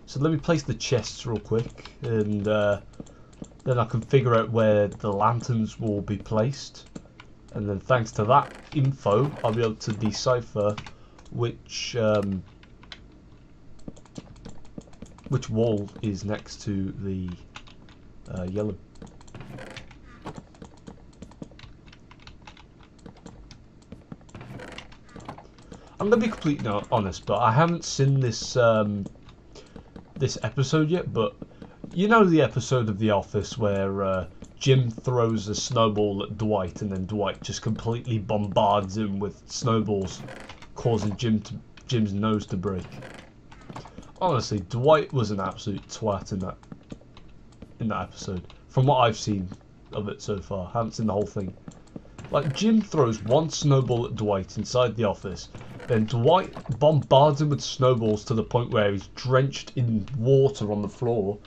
So let me place the chests real quick, and then I can figure out where the lanterns will be placed. And then thanks to that info, I'll be able to decipher which wall is next to the yellow. I'm gonna be completely honest, but I haven't seen this this episode yet. But you know the episode of The Office where Jim throws a snowball at Dwight, and then Dwight just completely bombards him with snowballs, causing Jim's nose to break. Honestly, Dwight was an absolute twat in that episode. From what I've seen of it so far, I haven't seen the whole thing. Like, Jim throws one snowball at Dwight inside the office, then Dwight bombards him with snowballs to the point where he's drenched in water on the floor,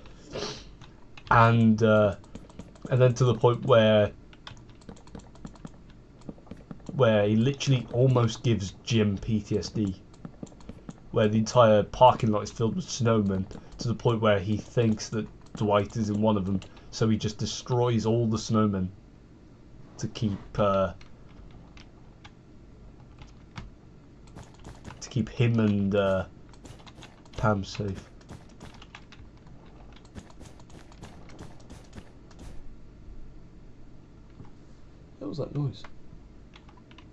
and then to the point where he literally almost gives Jim PTSD, where the entire parking lot is filled with snowmen, to the point where he thinks that Dwight is in one of them, so he just destroys all the snowmen to keep him and Pam safe. What was that noise?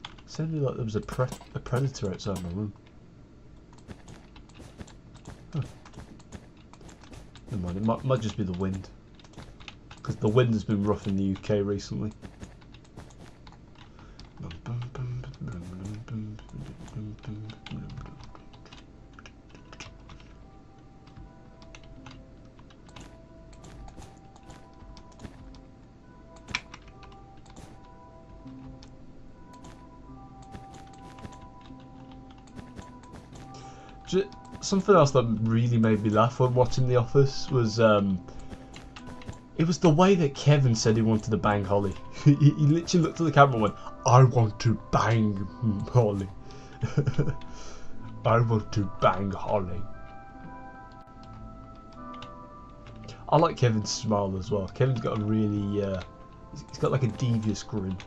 It sounded like there was a predator outside my room. Huh. Never mind, it might just be the wind, because the wind has been rough in the UK recently. Something else that really made me laugh when watching The Office was it was the way that Kevin said he wanted to bang Holly. he literally looked at the camera and went, "I want to bang Holly." I want to bang Holly. I like Kevin's smile as well. Kevin's got a really he's got like a devious grin.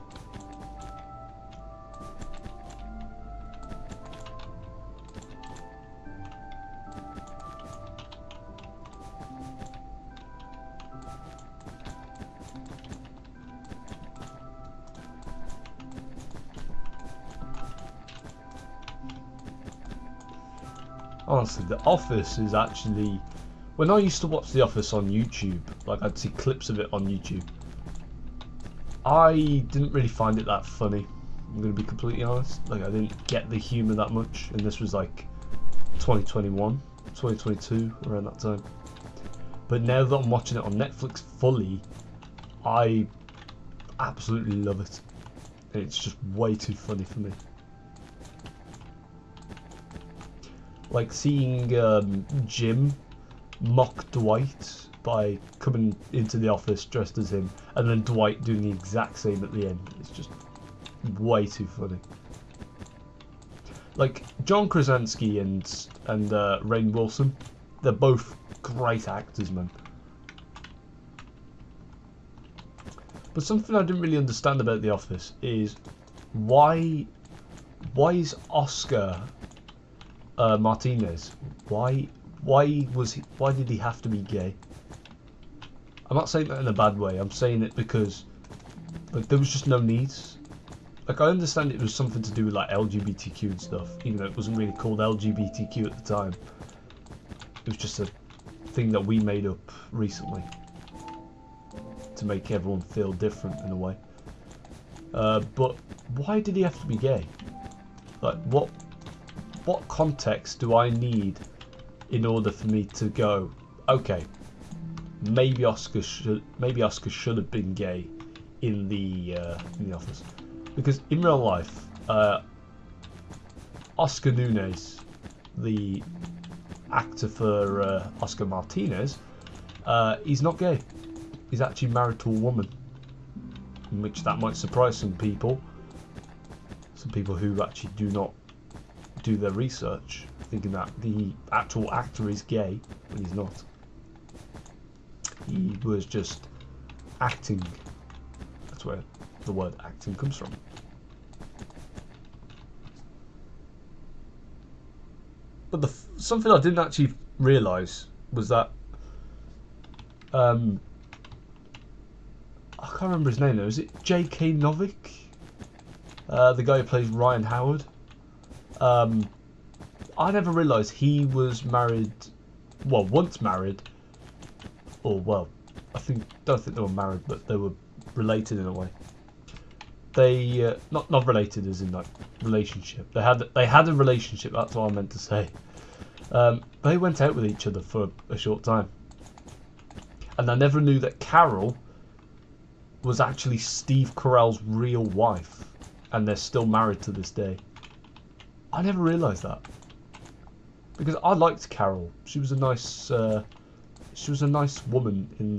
Honestly, The Office is actually... When I used to watch The Office on YouTube, like I'd see clips of it on YouTube, I didn't really find it that funny. I'm going to be completely honest. Like, I didn't get the humour that much, and this was like 2021, 2022, around that time. But now that I'm watching it on Netflix fully, I absolutely love it. It's just way too funny for me. Like seeing Jim mock Dwight by coming into the office dressed as him, and then Dwight doing the exact same at the end. It's just way too funny. Like John Krasinski and Rainn Wilson, they're both great actors, man. But something I didn't really understand about The Office is why is Oscar Martinez, why did he have to be gay? I'm not saying that in a bad way. I'm saying it because like there was just no needs. Like I understand it was something to do with like LGBTQ and stuff, even though it wasn't really called LGBTQ at the time. It was just a thing that we made up recently. to make everyone feel different in a way. But why did he have to be gay? Like, what context do I need in order for me to go, okay, maybe Oscar should have been gay in the Office, because in real life, Oscar Nunez, the actor for Oscar Martinez, he's not gay. He's actually married to a woman, in which that might surprise some people who actually do not do their research, thinking that the actual actor is gay when he's not. He was just acting. That's where the word acting comes from. But something I didn't actually realise was that I can't remember his name though. Is it J.K. Novick? The guy who plays Ryan Howard. I never realised he was married. Well, once married, or well, don't think they were married, but they were related in a way. They not related as in like relationship. They had a relationship. That's what I meant to say. They went out with each other for a short time, and I never knew that Carol was actually Steve Carell's real wife, and they're still married to this day. I never realised that, because I liked Carol. She was a nice woman in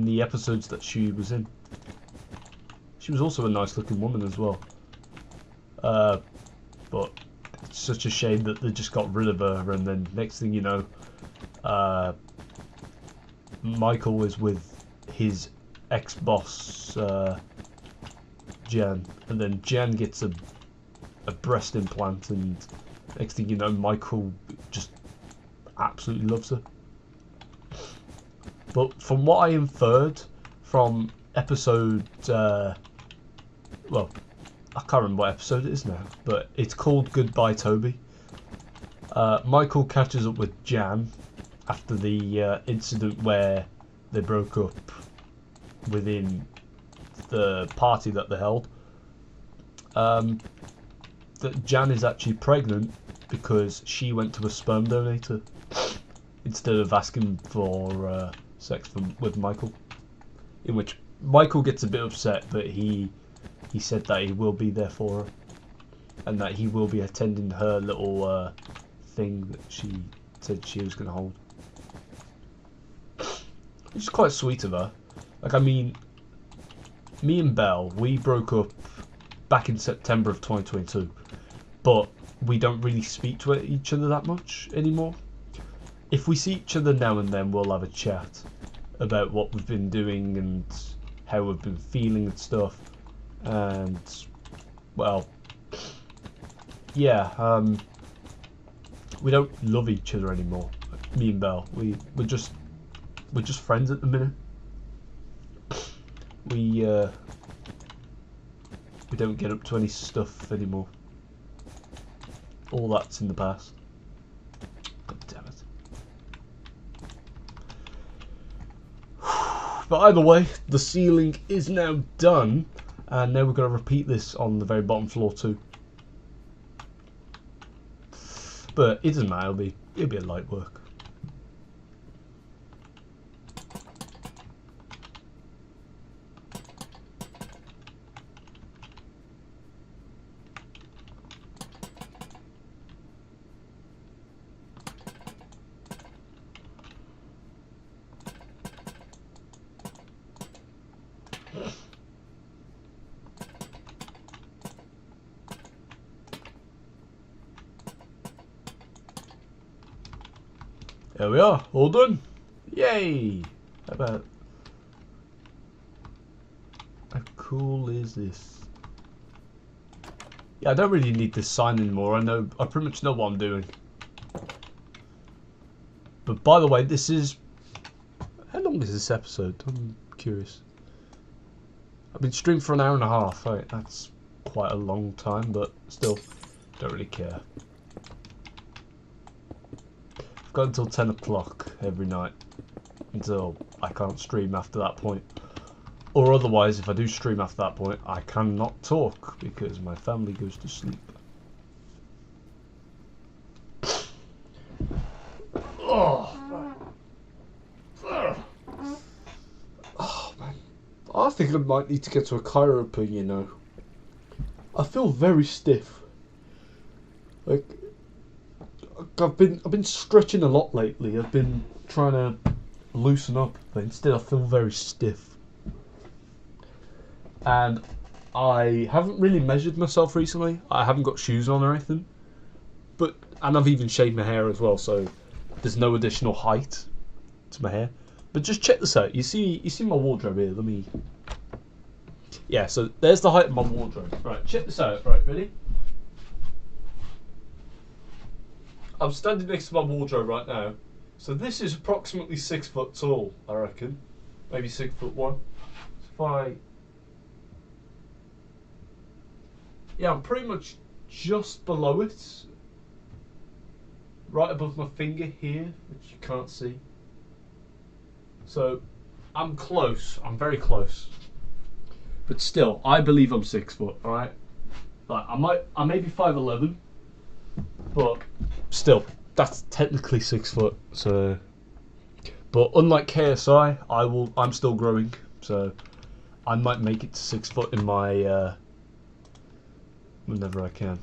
the episodes that she was in. She was also a nice looking woman as well. But it's such a shame that they just got rid of her, and then next thing you know, Michael was with his ex-boss, Jan, and then Jan gets a breast implant, and next thing you know, Michael just absolutely loves her. But from what I inferred from episode, well, I can't remember what episode it is now, but it's called Goodbye Toby. Michael catches up with Jan after the incident where they broke up within the party that they held. That Jan is actually pregnant because she went to a sperm donator instead of asking for sex with Michael. In which Michael gets a bit upset, but he said that he will be there for her, and that he will be attending her little thing that she said she was going to hold. Which is quite sweet of her. Like, I mean, me and Belle, we broke up back in September of 2022, but we don't really speak to each other that much anymore. If we see each other now and then, we'll have a chat about what we've been doing and how we've been feeling and stuff. And, well, yeah, we don't love each other anymore. Me and Belle, we're just friends at the minute. We don't get up to any stuff anymore. All that's in the past. God damn it. But either way, the ceiling is now done, and now we're going to repeat this on the very bottom floor too. But it doesn't matter, it'll be a light work. There we are, all done. Yay! How cool is this? Yeah, I don't really need this sign anymore. I pretty much know what I'm doing. But by the way, this is... How long is this episode? I'm curious. I've been streaming for an hour and a half. Right? That's quite a long time, but still, don't really care. I've got until 10 o'clock every night until I can't stream after that point. Or otherwise, if I do stream after that point, I cannot talk because my family goes to sleep. Oh, man. I think I might need to get to a chiropr, you know. I feel very stiff. Like, I've been stretching a lot lately. I've been trying to loosen up, but instead I feel very stiff. And I haven't really measured myself recently. I haven't got shoes on or anything. And I've even shaved my hair as well, so there's no additional height to my hair. But just check this out. You see my wardrobe here. Let me. Yeah, so there's the height of my wardrobe. Right, check this out. Right, ready? I'm standing next to my wardrobe right now. So this is approximately 6 foot tall, I reckon. Maybe 6'1". So if I... Yeah, I'm pretty much just below it. Right above my finger here, which you can't see. So I'm close. I'm very close. But still, I believe I'm 6 foot, alright? Like, I may be 5'11", but still, that's technically 6 foot. So, but unlike KSI, I'm still growing, so I might make it to 6 foot in my whenever I can.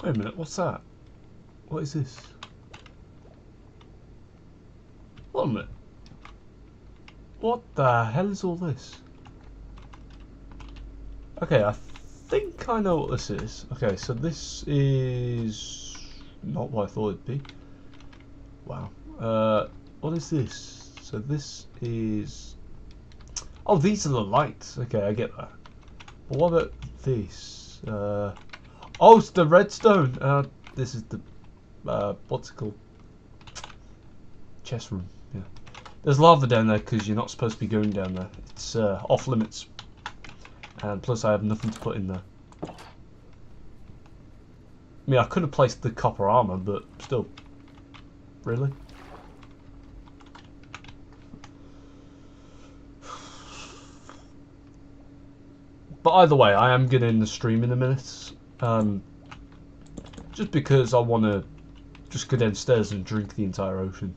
Wait a minute, what's that? What is this? Wait a minute. What the hell is all this? Okay, I think I know what this is. Okay, so this is not what I thought it'd be. Wow. What is this? So this is... Oh, these are the lights. Okay, I get that. But what about this? Oh, it's the redstone. This is the what's it called? Chest room. Yeah. There's lava down there because you're not supposed to be going down there. It's off limits. And plus, I have nothing to put in there. I mean, I could have placed the copper armor, but still, really. But either way, I am gonna end the stream in a minute. Just because I want to just go downstairs and drink the entire ocean.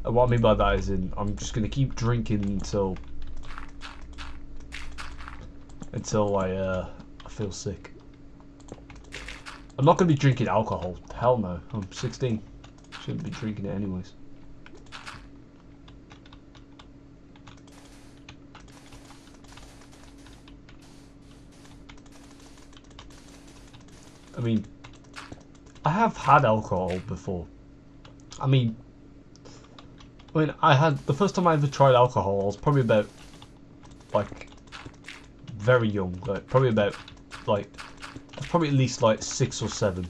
And what I mean by that is I'm just going to keep drinking until I feel sick. I'm not going to be drinking alcohol. Hell no. I'm 16. Shouldn't be drinking it anyways. I mean, I have had alcohol before. I mean, I had the first time I ever tried alcohol. I was probably about like very young, like probably at least like 6 or 7,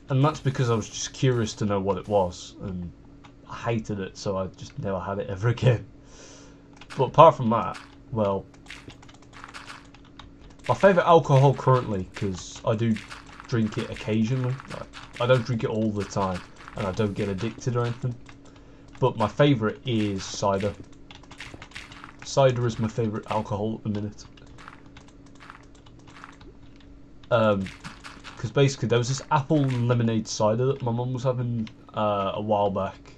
and that's because I was just curious to know what it was, and I hated it, so I just never had it ever again. But apart from that, well, my favourite alcohol currently, because I do drink it occasionally, like, I don't drink it all the time, and I don't get addicted or anything, but my favourite is cider. Cider is my favourite alcohol at the minute. Because basically there was this apple lemonade cider that my mum was having a while back,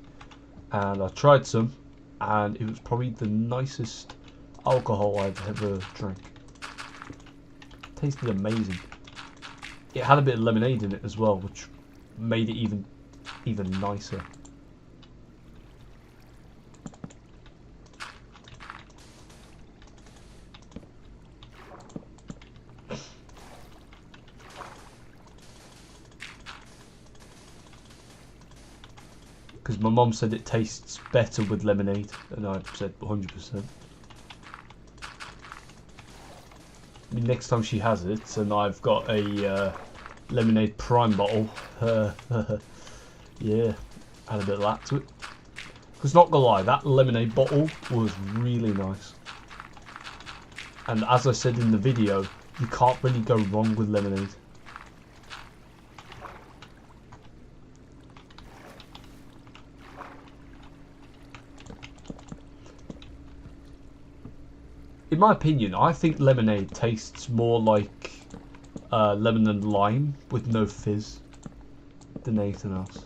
and I tried some, and it was probably the nicest alcohol I've ever drank. It tasted amazing. It had a bit of lemonade in it as well, which made it even nicer. Because my mum said it tastes better with lemonade, and I said 100%. I mean, next time she has it, and I've got a lemonade prime bottle, yeah, add a bit of that to it. Because not gonna lie, that lemonade bottle was really nice. And as I said in the video, you can't really go wrong with lemonade. In my opinion, I think lemonade tastes more like lemon and lime with no fizz than anything else.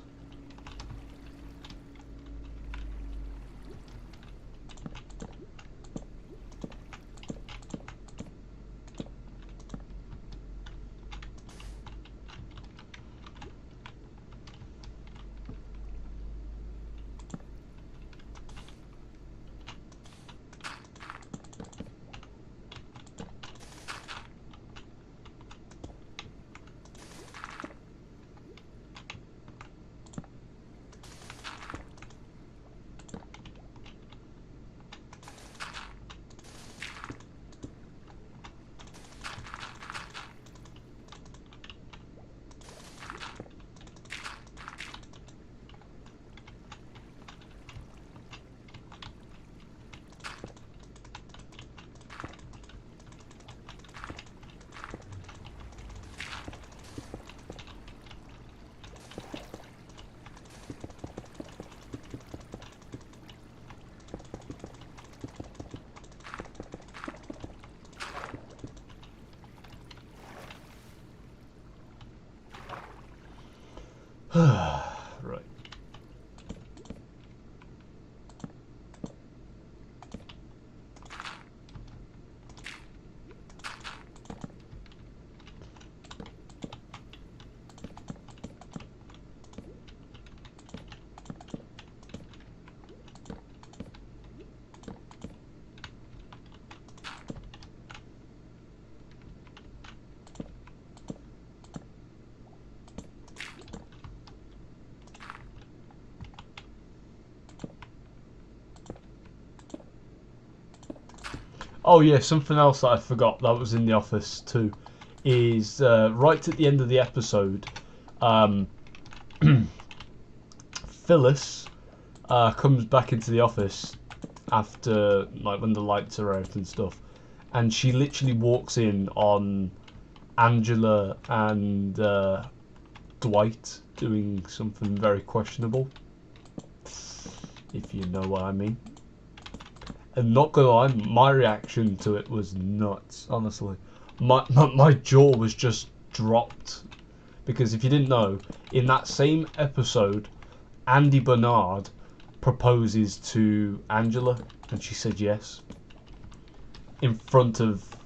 Right. Oh yeah, something else that I forgot that was in the office too is right at the end of the episode, Phyllis comes back into the office after, like, when the lights are out and stuff, and she literally walks in on Angela and Dwight doing something very questionable, if you know what I mean. And not gonna lie, my reaction to it was nuts, honestly. My jaw was just dropped. Because if you didn't know, in that same episode, Andy Bernard proposes to Angela, and she said yes. In front of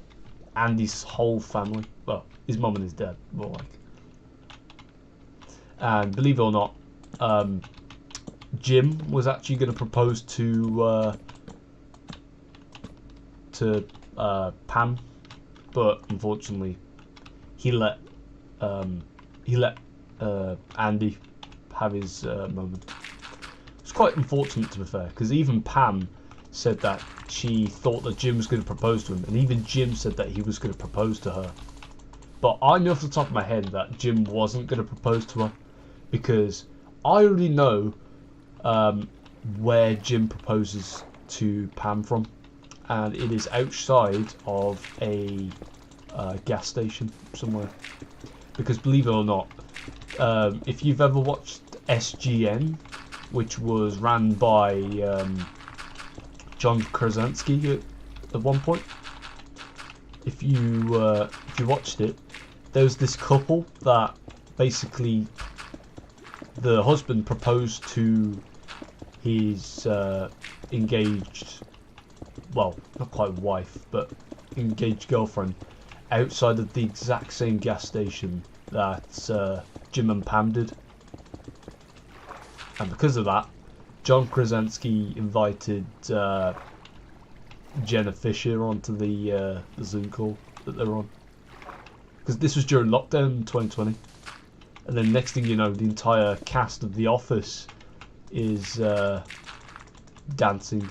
Andy's whole family. Well, his mum and his dad, more like. And believe it or not, Jim was actually going to propose to Pam, but unfortunately he let he let Andy have his moment. It's quite unfortunate, to be fair, because even Pam said that she thought that Jim was going to propose to him, and even Jim said that he was going to propose to her. But I knew off the top of my head that Jim wasn't going to propose to her, because I already know where Jim proposes to Pam from, and it is outside of a gas station somewhere. Because believe it or not, if you've ever watched SGN, which was ran by John Krasinski at one point, if you watched it, there was this couple that basically the husband proposed to his engaged, well, not quite wife, but engaged girlfriend outside of the exact same gas station that Jim and Pam did. And because of that, John Krasinski invited Jenna Fisher onto the Zoom call that they're on. Because this was during lockdown in 2020. And then next thing you know, the entire cast of The Office is dancing.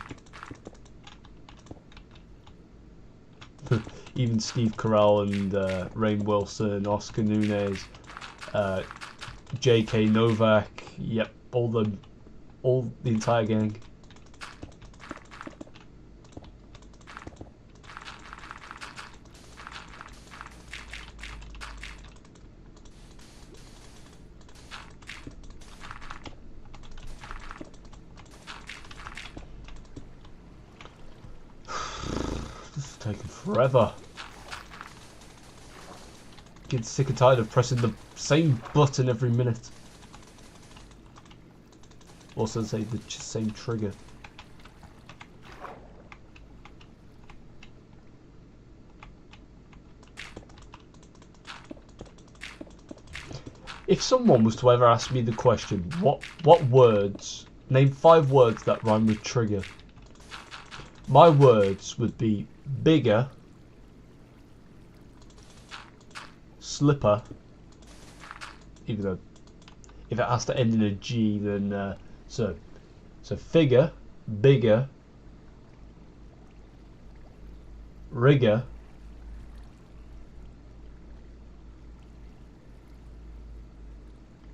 Even Steve Carell and Rainn Wilson, Oscar Nunez, J.K. Novak, yep, all the entire gang. This is taking forever. Getting sick and tired of pressing the same button every minute. Also say the same trigger. If someone was to ever ask me the question, what words, name 5 words that rhyme with trigger, my words would be bigger, slipper, even though if it has to end in a G, then so figure, bigger, rigger,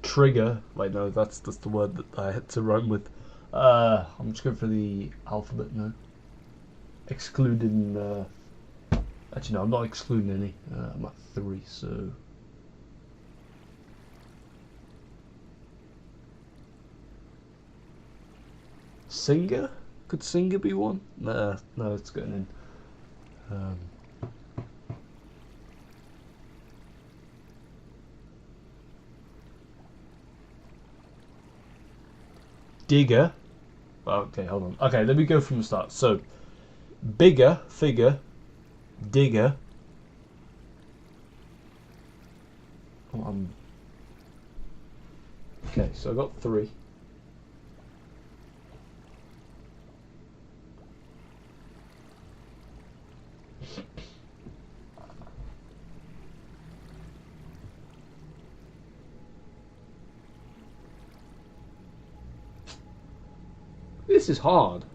trigger. Wait, no, that's the word that I had to rhyme with. I'm just going for the alphabet now. Excluding. Actually, no, I'm not excluding any. I'm at 3, so. Singer? Could singer be one? Nah, no, it's getting in. Digger. Okay, hold on. Okay, let me go from the start. So, bigger, figure, digger. Okay, so I got 3. This is hard.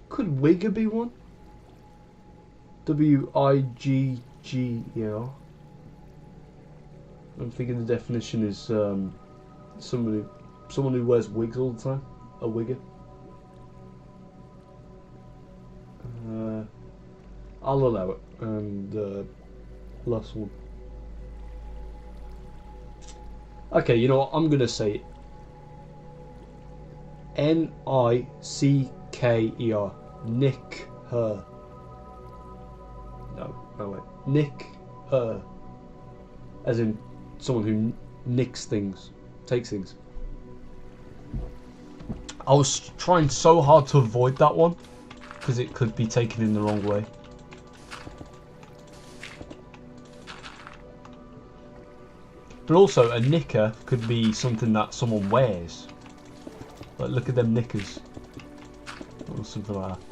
Could Wigger be one? W-I-G-G-E-R. I'm thinking the definition is someone who wears wigs all the time. A wigger. I'll allow it. And last one. Okay, you know what? I'm gonna say N-I-C-K-E-R. Nick her. No, wait. Nick her. As in someone who nicks things, takes things. I was trying so hard to avoid that one because it could be taken in the wrong way. But also, a knicker could be something that someone wears. Like, look at them knickers. Or something like that.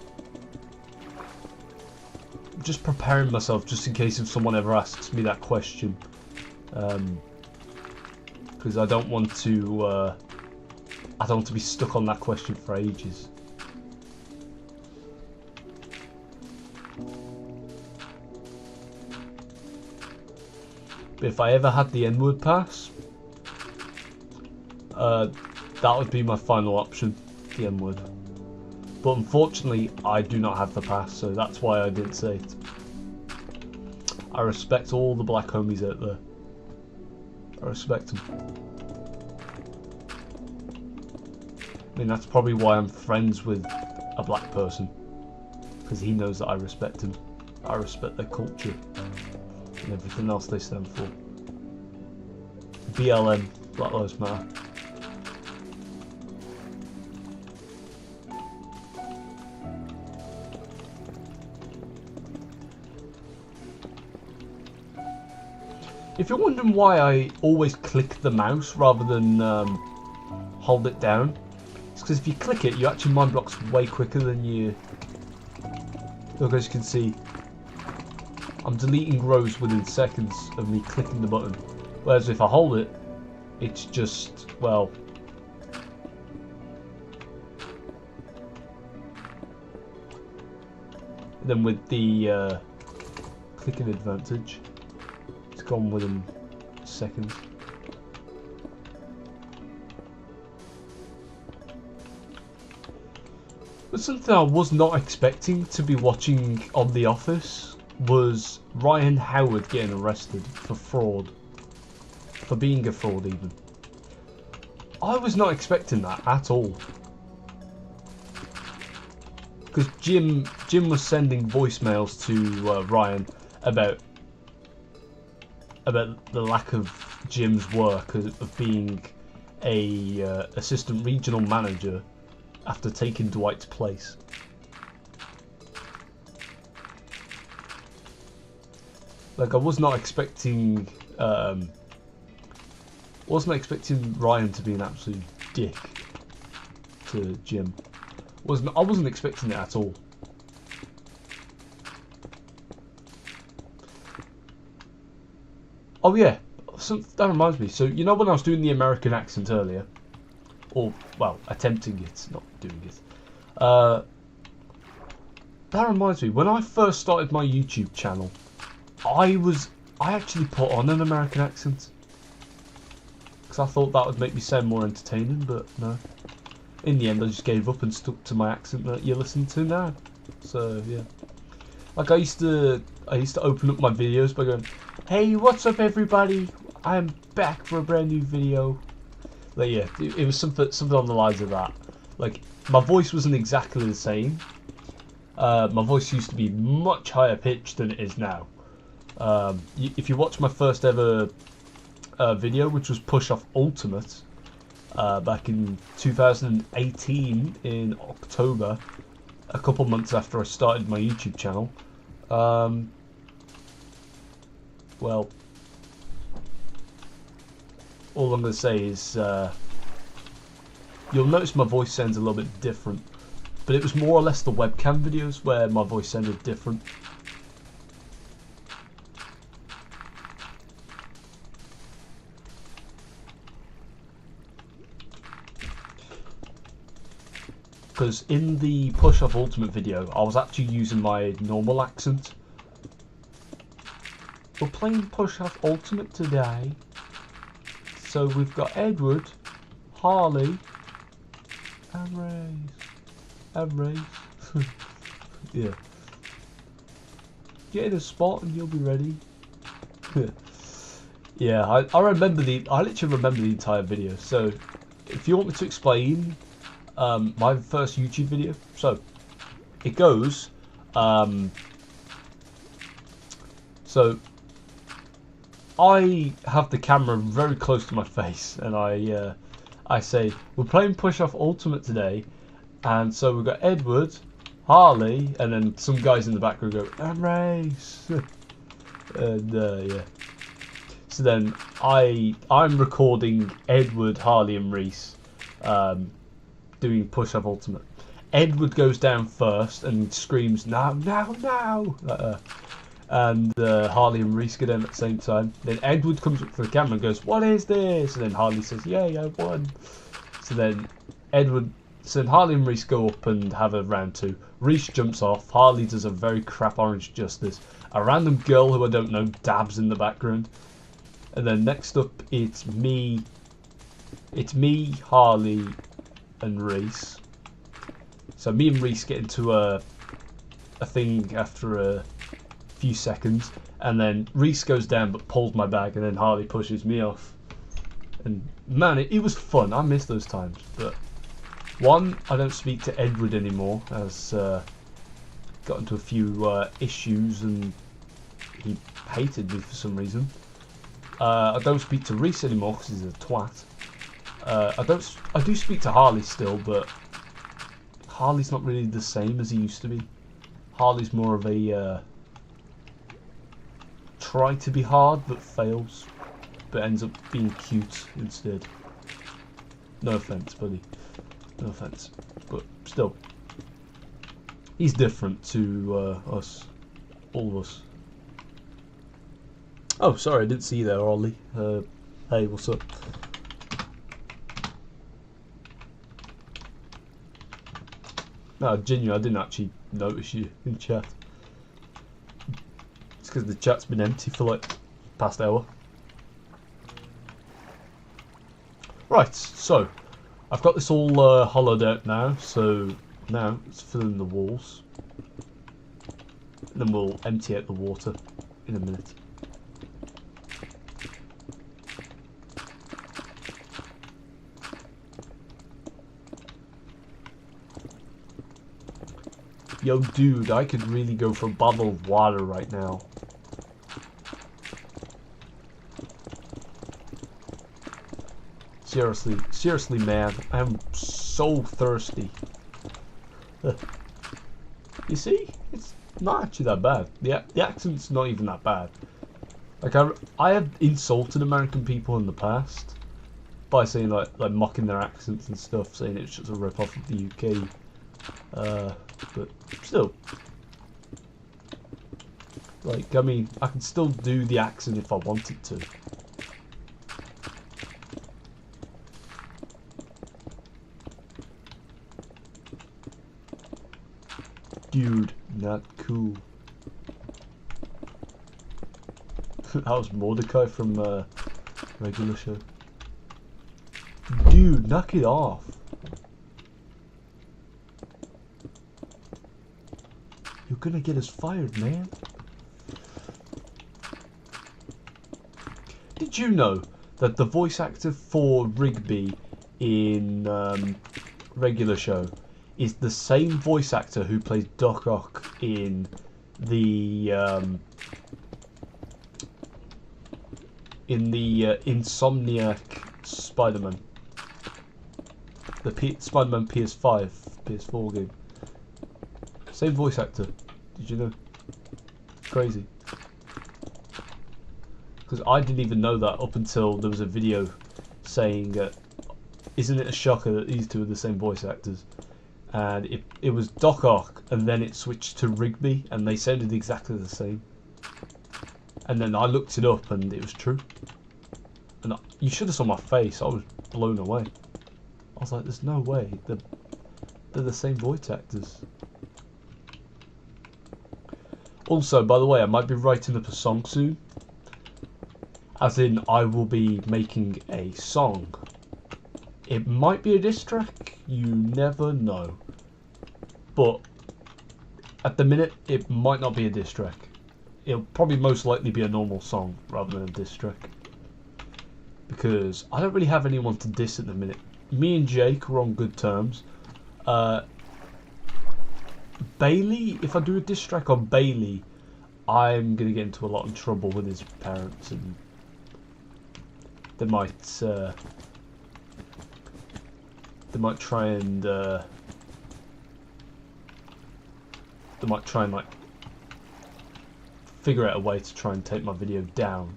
Just preparing myself just in case if someone ever asks me that question. Because I don't want to be stuck on that question for ages. But if I ever had the N-word pass, that would be my final option, the N-word. But unfortunately, I do not have the pass, so that's why I didn't say it. I respect all the black homies out there. I respect them. I mean, that's probably why I'm friends with a black person. Because he knows that I respect him. I respect their culture. And everything else they stand for. BLM, Black Lives Matter. If you're wondering why I always click the mouse rather than hold it down, it's because if you click it, you actually mind blocks way quicker than you... Look, as you can see, I'm deleting rows within seconds of me clicking the button. Whereas if I hold it, it's just, well... Then with the clicking advantage, it's gone within seconds. But something I was not expecting to be watching on The Office was Ryan Howard getting arrested for fraud. For being a fraud, even. I was not expecting that at all. Because Jim was sending voicemails to Ryan about the lack of Jim's work of being a assistant regional manager after taking Dwight's place. Like, I was not expecting Ryan to be an absolute dick to Jim. I wasn't expecting it at all. Oh yeah, that reminds me. So, you know when I was doing the American accent earlier? Or, well, attempting it, not doing it. That reminds me, when I first started my YouTube channel, I actually put on an American accent. Because I thought that would make me sound more entertaining, but no. In the end, I just gave up and stuck to my accent that you're listening to now. So, yeah. Like, I used to open up my videos by going, "Hey, what's up everybody? I'm back for a brand new video." Like, yeah, it was something on the lines of that. Like, my voice wasn't exactly the same. My voice used to be much higher pitched than it is now. If you watch my first ever video, which was Push Off Ultimate, back in 2018 in October, a couple months after I started my YouTube channel, well, all I'm going to say is you'll notice my voice sounds a little bit different, but it was more or less the webcam videos where my voice sounded different. Because in the Push Off Ultimate video, I was actually using my normal accent. We're playing Push Off Ultimate today. So we've got Edward, Harley, and Race. Yeah. Get in a spot and you'll be ready. Yeah, I literally remember the entire video. So if you want me to explain my first YouTube video, so it goes so I have the camera very close to my face and I say, we're playing Push Off Ultimate today, and so we've got Edward, Harley, and then some guys in the background go, and Race. And yeah, So then I'm recording Edward, Harley, and Reese doing push-up ultimate. Edward goes down first and screams, "Now, now, now!" And Harley and Reese go down at the same time. Then Edward comes up to the camera and goes, "What is this?" And then Harley says, "Yay, I won." So then Harley and Reese go up and have a round 2. Reese jumps off. Harley does a very crap Orange Justice. A random girl who I don't know dabs in the background. And then next up, it's me, Harley, and Reese. So me and Reese get into a thing after a few seconds, and then Reese goes down but pulls my back, and then Harley pushes me off. And man, it was fun. I miss those times. But one, I don't speak to Edward anymore, as got into a few issues, and he hated me for some reason. I don't speak to Reese anymore because he's a twat. I do speak to Harley still, but Harley's not really the same as he used to be. Harley's more of a try to be hard but fails, but ends up being cute instead. No offense, buddy. No offense, but still, he's different to us, all of us. Oh, sorry, I didn't see you there, Ollie. Hey, what's up? No, genuinely, I didn't actually notice you in chat. It's because the chat's been empty for like past hour. Right, so I've got this all hollowed out now. So now let's fill in the walls, and then we'll empty out the water in a minute. Yo, dude, I could really go for a bottle of water right now. Seriously, man, I'm so thirsty. You see, it's not actually that bad. The accent's not even that bad. Like I have insulted American people in the past by saying like mocking their accents and stuff, saying it's just a rip off of the UK. But still, like, I mean, I can still do the accent if I wanted to. Dude, not cool. That was Mordecai from Regular Show. Dude, knock it off. You're gonna get us fired, man. Did you know that the voice actor for Rigby in Regular Show is the same voice actor who plays Doc Ock in the Insomniac Spider-Man, the Spider-Man PS4 game? Same voice actor. Did you know? Crazy. Because I didn't even know that up until there was a video saying, isn't it a shocker that these two are the same voice actors? And it was Doc Ock, and then it switched to Rigby, and they sounded exactly the same. And then I looked it up, and it was true. And you should have saw my face. I was blown away. I was like, there's no way. They're the same voice actors. Also, by the way, I might be writing up a song soon. As in, I will be making a song. It might be a diss track, you never know. But at the minute, it might not be a diss track. It'll probably most likely be a normal song rather than a diss track. Because I don't really have anyone to diss at the minute. Me and Jake are on good terms. Bailey, if I do a diss track on Bailey, I'm going to get into a lot of trouble with his parents, and they might try and like figure out a way to try and take my video down.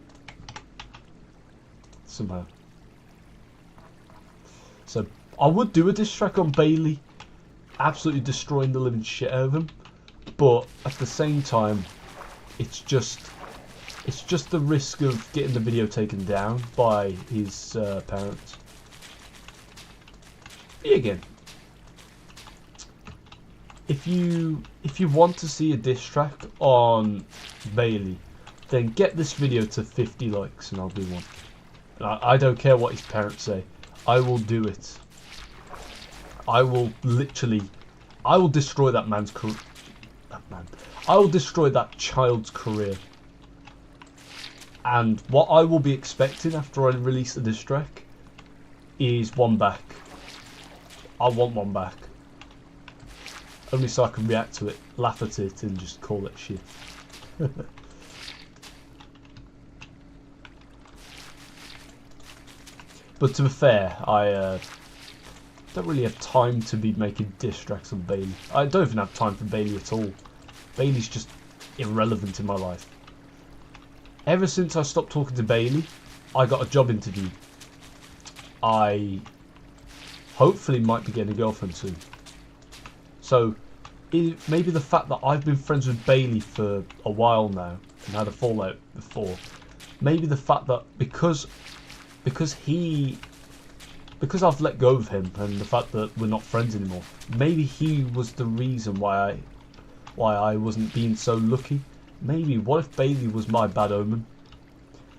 somehow. So I would do a diss track on Bailey, absolutely destroying the living shit out of him, but at the same time, it's just the risk of getting the video taken down by his parents. Yeah, again, if you want to see a diss track on Bailey, then get this video to 50 likes and I'll do one. I don't care what his parents say. I will do it. I will destroy that man's career. I will destroy that child's career. And what I will be expecting after I release the diss track is one back. I want one back. Only so I can react to it, laugh at it, and just call it shit. But to be fair, I don't really have time to be making diss tracks on Bailey. I don't even have time for Bailey at all. Bailey's just irrelevant in my life. Ever since I stopped talking to Bailey, I got a job interview. I hopefully might be getting a girlfriend soon. So maybe the fact that I've been friends with Bailey for a while now and had a fallout before, maybe the fact that because I've let go of him and the fact that we're not friends anymore, maybe he was the reason why I wasn't being so lucky. Maybe, what if Bailey was my bad omen?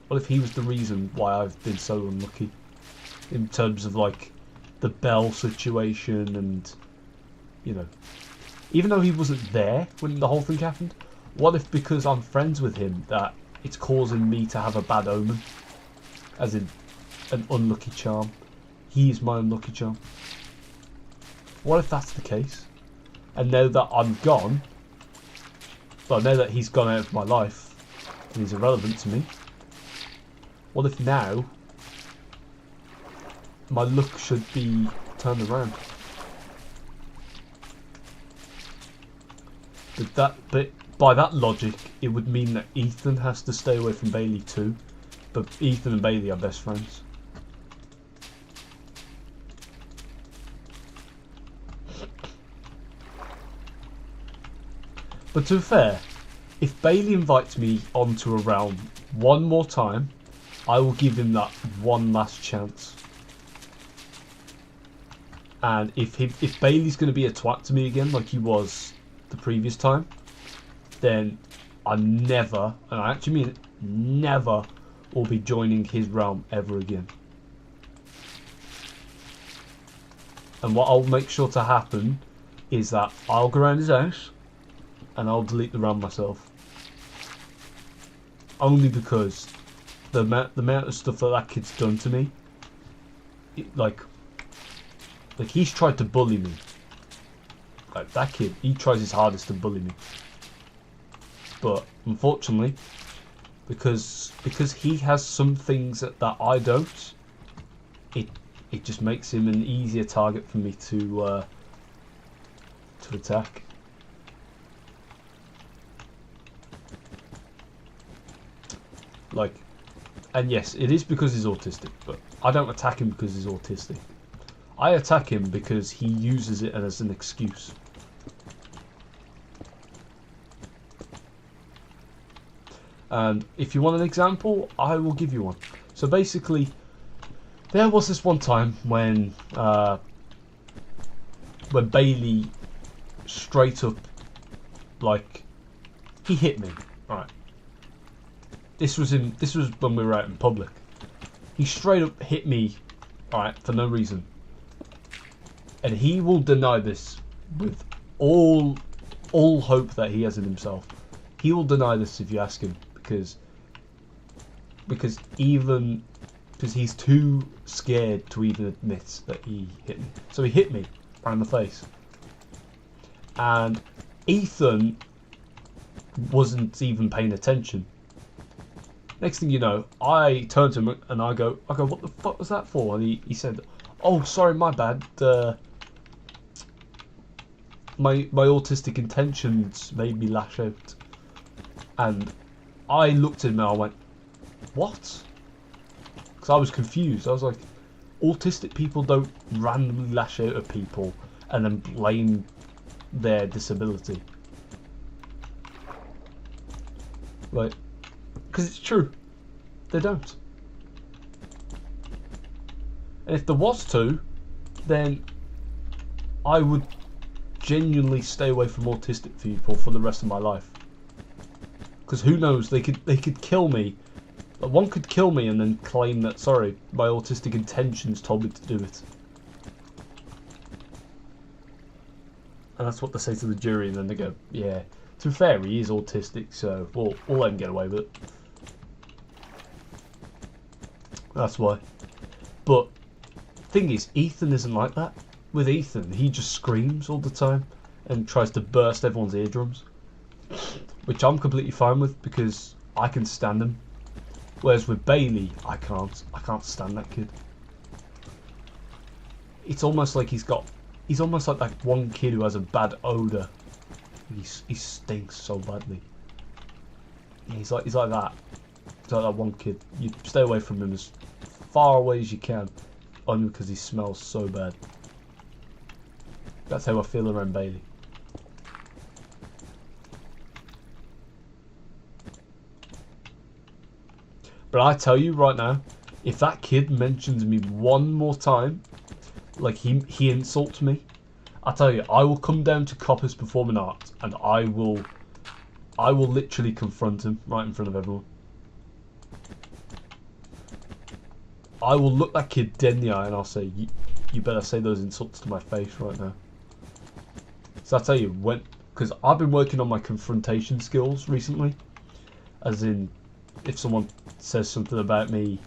What if he was the reason why I've been so unlucky? In terms of like the Bell situation and, you know, even though he wasn't there when the whole thing happened, what if because I'm friends with him that it's causing me to have a bad omen? As in an unlucky charm. He is my unlucky charm. What if that's the case? And now that I'm gone, well, now that he's gone out of my life and he's irrelevant to me, what if now my luck should be turned around? But by that logic, it would mean that Ethan has to stay away from Bailey too. But Ethan and Bailey are best friends. But to be fair, if Bailey invites me onto a realm one more time, I will give him that one last chance. And if Bailey's going to be a twat to me again like he was the previous time, then I never, and I actually mean it, never will be joining his realm ever again. And what I'll make sure to happen is that I'll go around his house and I'll delete the realm myself. Only because the amount of stuff that kid's done to me, like he's tried to bully me. Like that kid, he tries his hardest to bully me. But unfortunately, because he has some things that I don't, it just makes him an easier target for me to attack. Like, and yes, it is because he's autistic, but I don't attack him because he's autistic. I attack him because he uses it as an excuse. And if you want an example, I will give you one. So basically, there was this one time when Bailey straight up, like, he hit me. Right. This was when we were out in public. He straight up hit me, right, for no reason. And he will deny this with all hope that he has in himself. He will deny this if you ask him, because he's too scared to even admit that he hit me. So he hit me right in the face. And Ethan wasn't even paying attention. Next thing you know, I turn to him and I go, what the fuck was that for? And he said, oh, sorry, my bad. My autistic intentions made me lash out. And I looked at him and I went, what? Because because I was confused. I was like, autistic people don't randomly lash out at people and then blame their disability. Like, because it's true. They don't. And if there was to, then I would genuinely stay away from autistic people for the rest of my life. Because who knows, they could kill me. One could kill me and then claim that, sorry, my autistic intentions told me to do it. And that's what they say to the jury, and then they go, yeah, to be fair, he is autistic, so we'll let him get away with it. That's why. But thing is, Ethan isn't like that. With Ethan, he just screams all the time and tries to burst everyone's eardrums, which I'm completely fine with because I can stand him. Whereas with Bailey, I can't stand that kid. It's almost like he's almost like that one kid who has a bad odor. He stinks so badly. Yeah, he's like that. He's like that one kid. You stay away from him as far away as you can, only because he smells so bad. That's how I feel around Bailey. But I tell you right now, if that kid mentions me one more time, like he insults me, I tell you, I will come down to Coppers Performing Arts and I will literally confront him right in front of everyone. I will look that kid dead in the eye and I'll say, you better say those insults to my face right now. So I tell you, because I've been working on my confrontation skills recently, as in, if someone says something about me,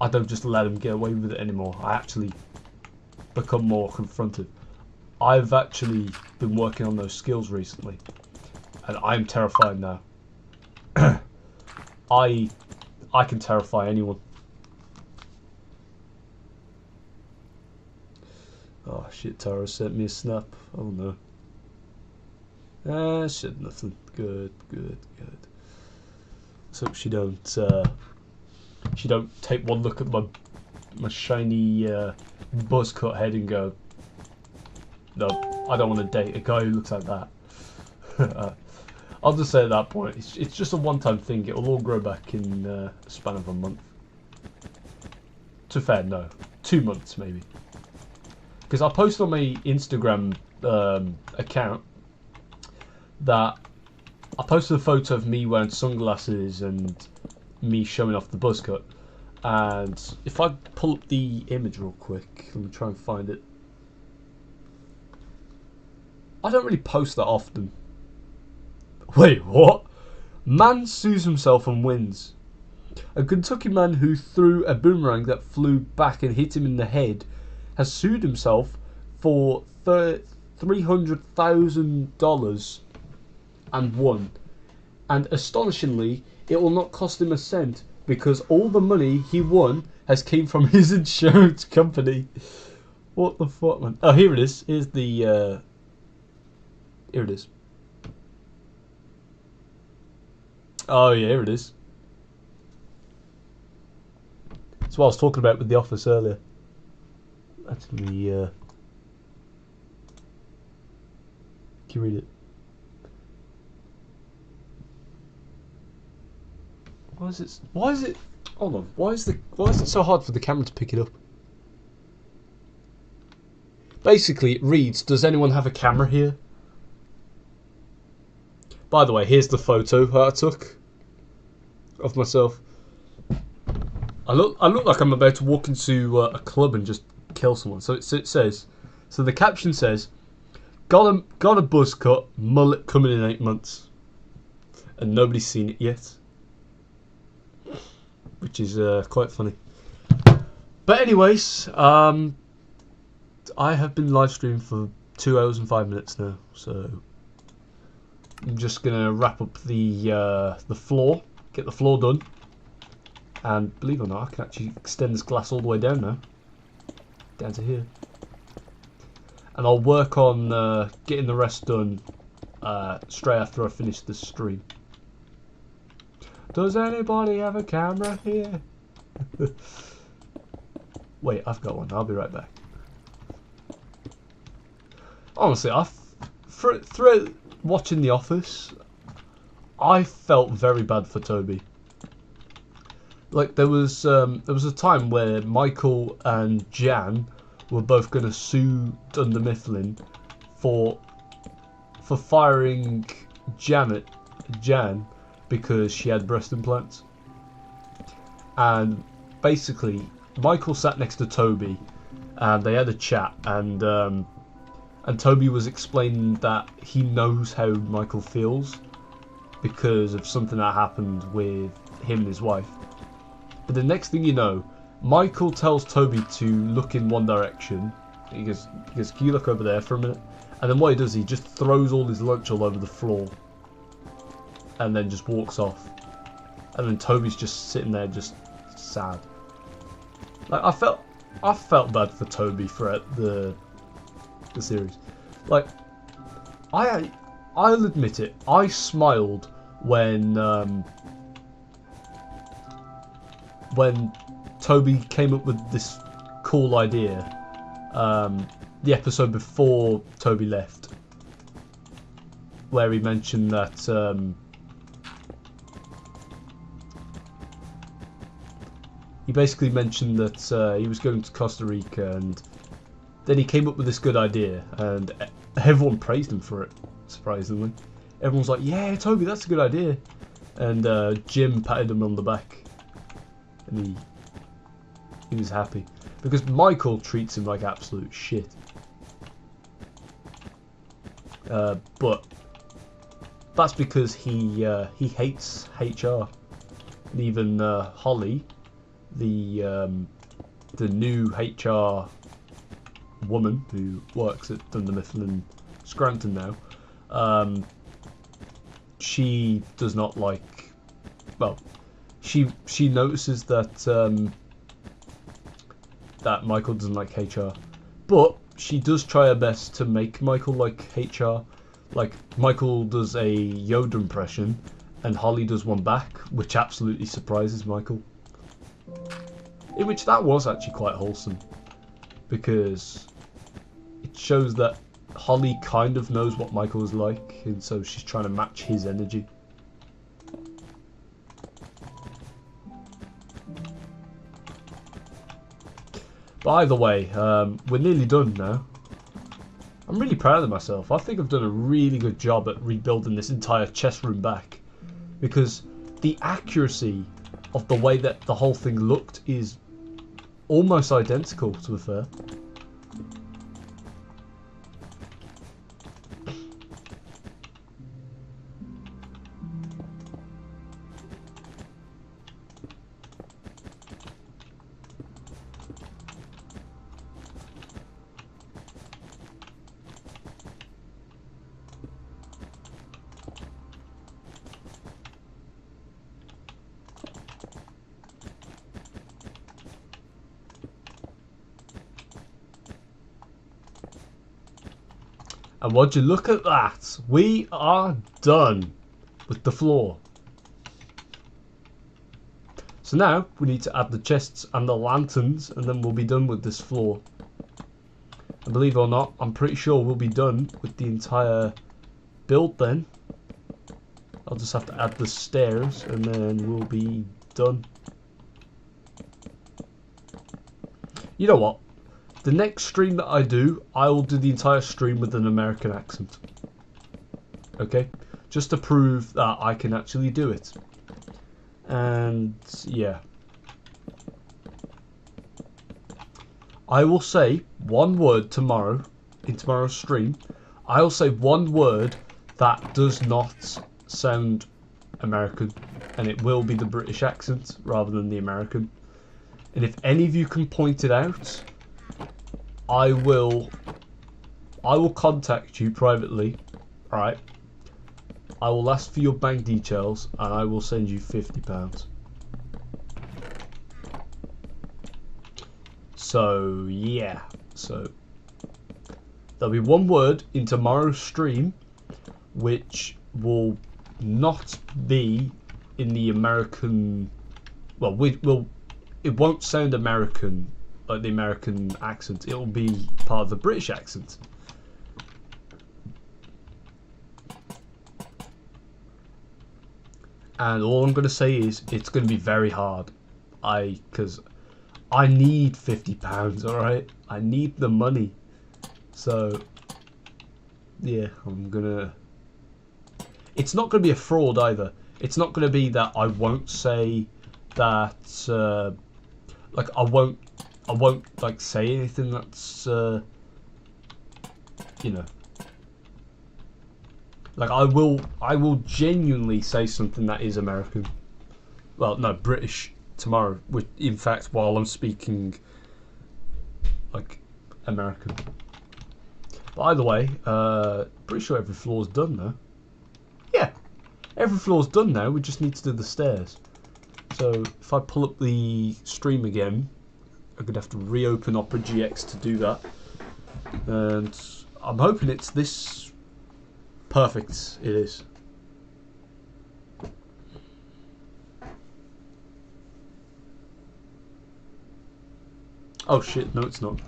I don't just let them get away with it anymore. I actually become more confrontive. I've actually been working on those skills recently, and I'm terrified now. I can terrify anyone. Oh shit, Tara sent me a snap. Oh no. Shit, nothing. Good. Let's hope she don't take one look at my shiny buzz cut head and go, no, I don't want to date a guy who looks like that. I'll just say at that point, it's just a one-time thing. It will all grow back in a span of a month. To fair, no, 2 months maybe. Because I posted on my Instagram account that I posted a photo of me wearing sunglasses and me showing off the buzz cut. And if I pull up the image real quick, let me try and find it. I don't really post that often. Wait, what? Man sues himself and wins. A Kentucky man who threw a boomerang that flew back and hit him in the head has sued himself for $300,000 and won. And astonishingly, it will not cost him a cent because all the money he won has came from his insurance company. What the fuck, man? Oh, here it is. Here's the here it is. Oh yeah, here it is. That's what I was talking about with The Office earlier. Actually, can you read it? Why is it? Hold on. Why is it so hard for the camera to pick it up? Basically, it reads, "Does anyone have a camera here?" By the way, here's the photo that I took of myself. I look like I'm about to walk into a club and just kill someone. So it says, so the caption says, got a buzz cut, mullet coming in 8 months, and nobody's seen it yet, which is quite funny. But anyways, I have been live streaming for 2 hours and 5 minutes now, so I'm just gonna wrap up the floor, get the floor done, and believe it or not, I can actually extend this glass all the way down now, down to here, and I'll work on getting the rest done straight after I finish the stream. Does anybody have a camera here? Wait, I've got one. I'll be right back. Honestly, throughout watching The Office, I felt very bad for Toby. Like there was a time where Michael and Jan were both going to sue Dunder Mifflin for firing Jan because she had breast implants. And basically, Michael sat next to Toby, and they had a chat, and Toby was explaining that he knows how Michael feels because of something that happened with him and his wife. But the next thing you know, Michael tells Toby to look in one direction. He goes, can you look over there for a minute? And then what he does, he just throws all his lunch all over the floor. And then just walks off. And then Toby's just sitting there just sad. Like I felt bad for Toby throughout the series. Like I'll admit it, I smiled when Toby came up with this cool idea, the episode before Toby left, where he mentioned that he basically mentioned that he was going to Costa Rica, and then he came up with this good idea, and everyone praised him for it, surprisingly. Everyone's like, yeah, Toby, that's a good idea. And Jim patted him on the back, and he was happy. Because Michael treats him like absolute shit. But that's because he hates HR. And even Holly, the new HR woman who works at Dunder Mifflin Scranton now, she does not like. Well, she notices that that Michael doesn't like HR, but she does try her best to make Michael like HR. Like Michael does a Yoda impression, and Holly does one back, which absolutely surprises Michael. In which that was actually quite wholesome, because it shows that Holly kind of knows what Michael is like, and so she's trying to match his energy. But either way, we're nearly done now. I'm really proud of myself. I think I've done a really good job at rebuilding this entire chess room back, because the accuracy of the way that the whole thing looked is almost identical, to be fair. And would you look at that? We are done with the floor. So now we need to add the chests and the lanterns, and then we'll be done with this floor. And believe it or not, I'm pretty sure we'll be done with the entire build then. I'll just have to add the stairs and then we'll be done. You know what? The next stream that I do, I will do the entire stream with an American accent. Okay? Just to prove that I can actually do it. And yeah. I will say one word tomorrow, in tomorrow's stream. I will say one word that does not sound American. And it will be the British accent rather than the American. And if any of you can point it out, I will contact you privately, alright? I will ask for your bank details and I will send you £50. So yeah, so there'll be one word in tomorrow's stream which will not be in the American, well, it won't sound American like the American accent. It'll be part of the British accent. And all I'm going to say is it's going to be very hard. Because I need £50, alright? I need the money. So, yeah, I'm going to... It's not going to be a fraud either. It's not going to be that I won't say that... like, I won't like, say anything that's... you know... Like, I will genuinely say something that is American. Well, no, British tomorrow. Which, in fact, while I'm speaking, like, American. But either way, pretty sure every floor's done now. Yeah, every floor's done now. We just need to do the stairs. So if I pull up the stream again, I'm gonna have to reopen Opera GX to do that. And I'm hoping it's this. Perfect, it is. Oh shit, no it's not.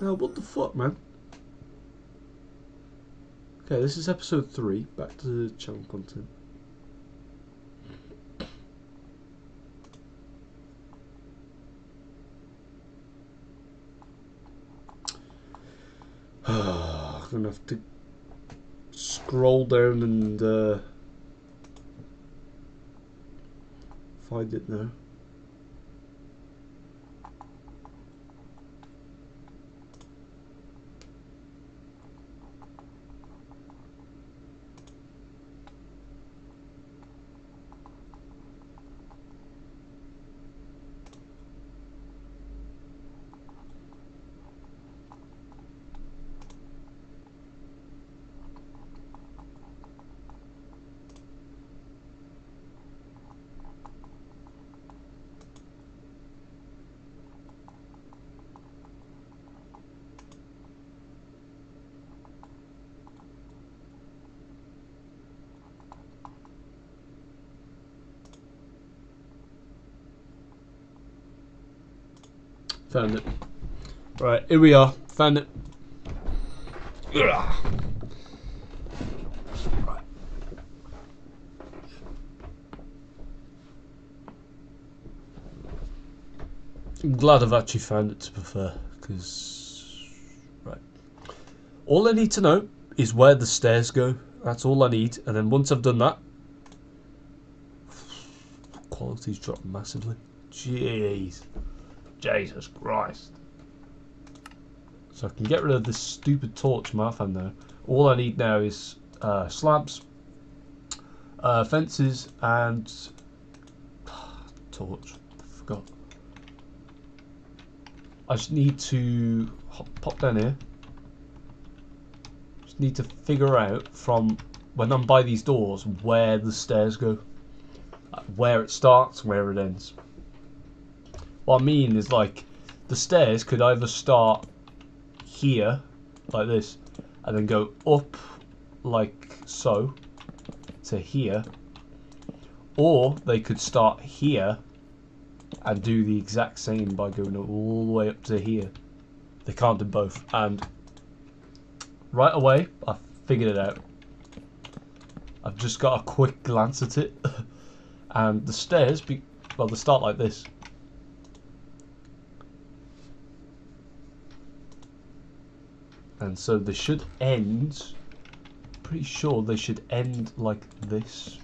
Now, what the fuck, man? Okay, this is episode 3. Back to the channel content. I'm gonna have to scroll down and find it now. Found it. Right, here we are. Found it. Right. I'm glad I've actually found it, to be fair, because... Right. All I need to know is where the stairs go. That's all I need. And then once I've done that... Quality's dropped massively. Jeez. Jesus Christ. So I can get rid of this stupid torch Marfan now. All I need now is slabs, fences, and torch. I forgot. I just need to pop down here. Just need to figure out from when I'm by these doors where the stairs go, where it starts, where it ends. What I mean is, like, the stairs could either start here, like this, and then go up, like so, to here, or they could start here and do the exact same by going all the way up to here. They can't do both, and right away, I figured it out. I've just got a quick glance at it, and the stairs, well, they start like this. And so they should end, pretty sure they should end like this.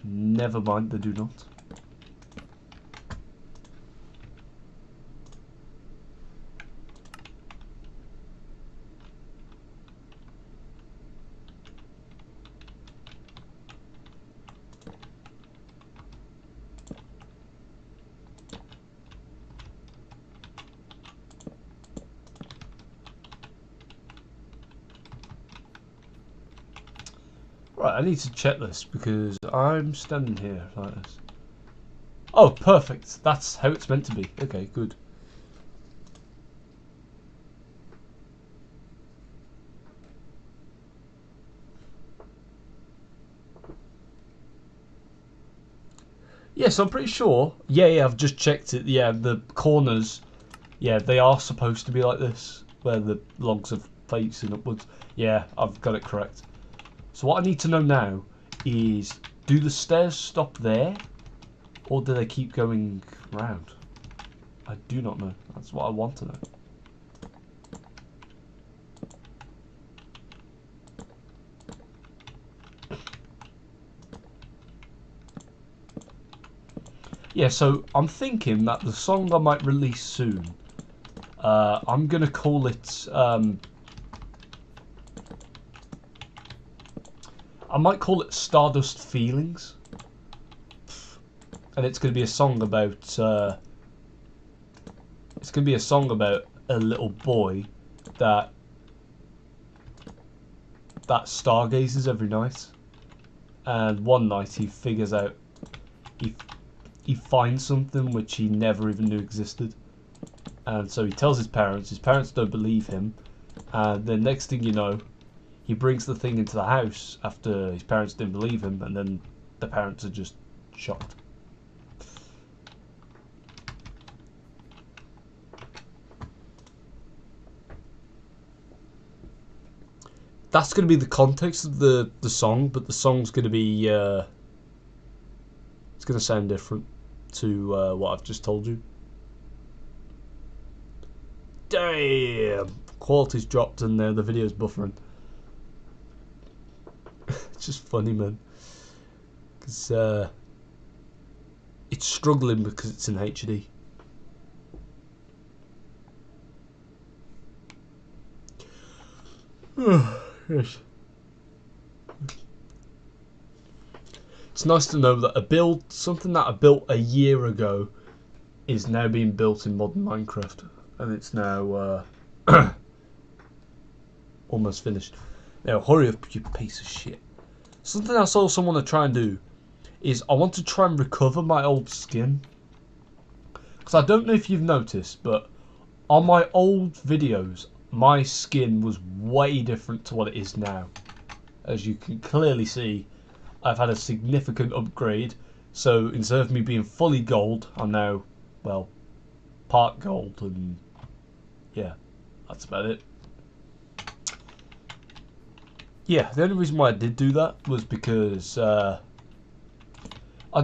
Never mind, they do not. Right, I need to check this because I'm standing here like this. Oh, perfect. That's how it's meant to be. Okay, good. Yes, I'm pretty sure. Yeah, I've just checked it. Yeah, the corners, yeah, they are supposed to be like this, where the logs are facing upwards. Yeah, I've got it correct. So what I need to know now is, do the stairs stop there, or do they keep going round? I do not know. That's what I want to know. Yeah, so I'm thinking that the song I might release soon, I'm gonna call it. I might call it Stardust Feelings, and it's gonna be a song about. It's gonna be a song about a little boy that stargazes every night, and one night he figures out he finds something which he never even knew existed, and so he tells his parents. His parents don't believe him, and the next thing you know, he brings the thing into the house after his parents didn't believe him, and then the parents are just shocked. That's going to be the context of the song, but the song's going to be it's going to sound different to what I've just told you. Damn, quality's dropped and the video's buffering. It's just funny, man, because it's struggling because it's in HD. Yes. It's nice to know that something that I built a year ago, is now being built in modern Minecraft, and it's now almost finished. Now, hurry up, you piece of shit. Something else I also want to try and do is I want to try and recover my old skin, because I don't know if you've noticed, but on my old videos, my skin was way different to what it is now. As you can clearly see, I've had a significant upgrade. So instead of me being fully gold, I'm now, well, part gold, and yeah, that's about it. Yeah, the only reason why I did do that was because I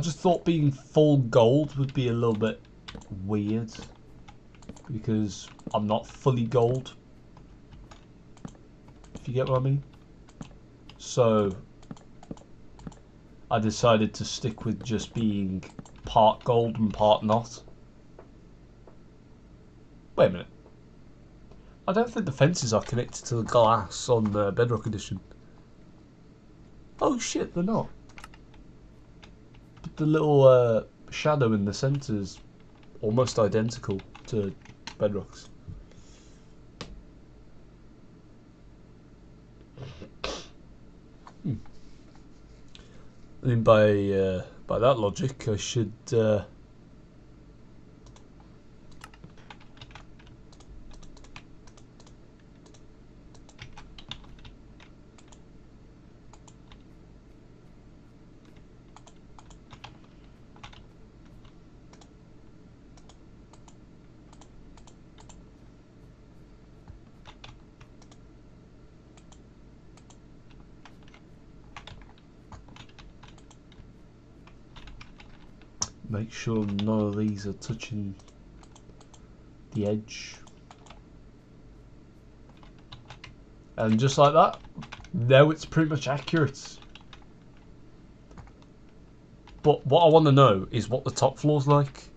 just thought being full gold would be a little bit weird, because I'm not fully gold, if you get what I mean. So I decided to stick with just being part gold and part not. Wait a minute. I don't think the fences are connected to the glass on the Bedrock Edition. Oh shit, they're not. But the little shadow in the centre is almost identical to Bedrock's. I mean, by that logic, I should make sure none of these are touching the edge. And just like that, now it's pretty much accurate. But what I want to know is what the top floor's like.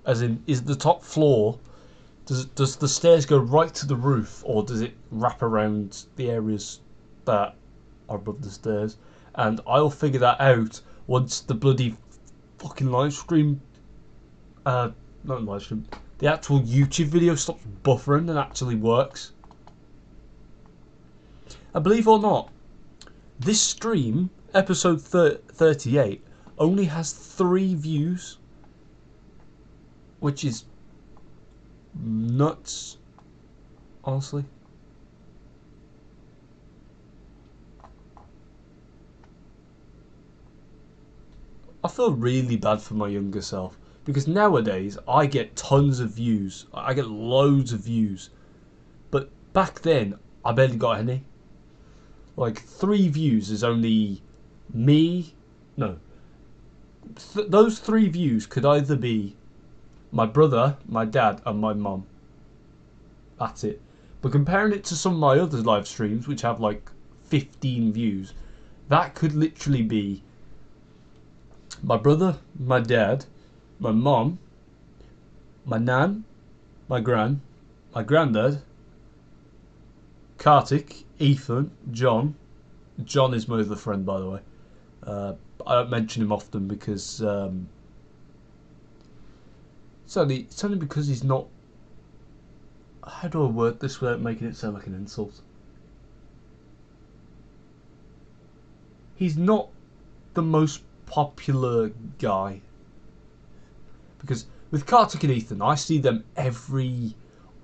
As in, is the top floor, does the stairs go right to the roof, or does it wrap around the areas that are above the stairs? And I'll figure that out once the bloody fucking live stream, not live stream, the actual YouTube video stops buffering and actually works. And believe it or not, This stream, episode 38, only has 3 views, which is nuts, honestly. I feel really bad for my younger self, because nowadays I get tons of views. I get loads of views. But back then, I barely got any. Like, 3 views is only me. No. Those 3 views could either be my brother, my dad, and my mum. That's it. But comparing it to some of my other live streams, which have like 15 views, that could literally be my brother, my dad, my mum, my nan, my gran, my granddad, Kartik, Ethan, John. John is my other friend, by the way. I don't mention him often because it's only because he's not. How do I word this without making it sound like an insult? He's not the most popular guy. Because with Kartik and Ethan, I see them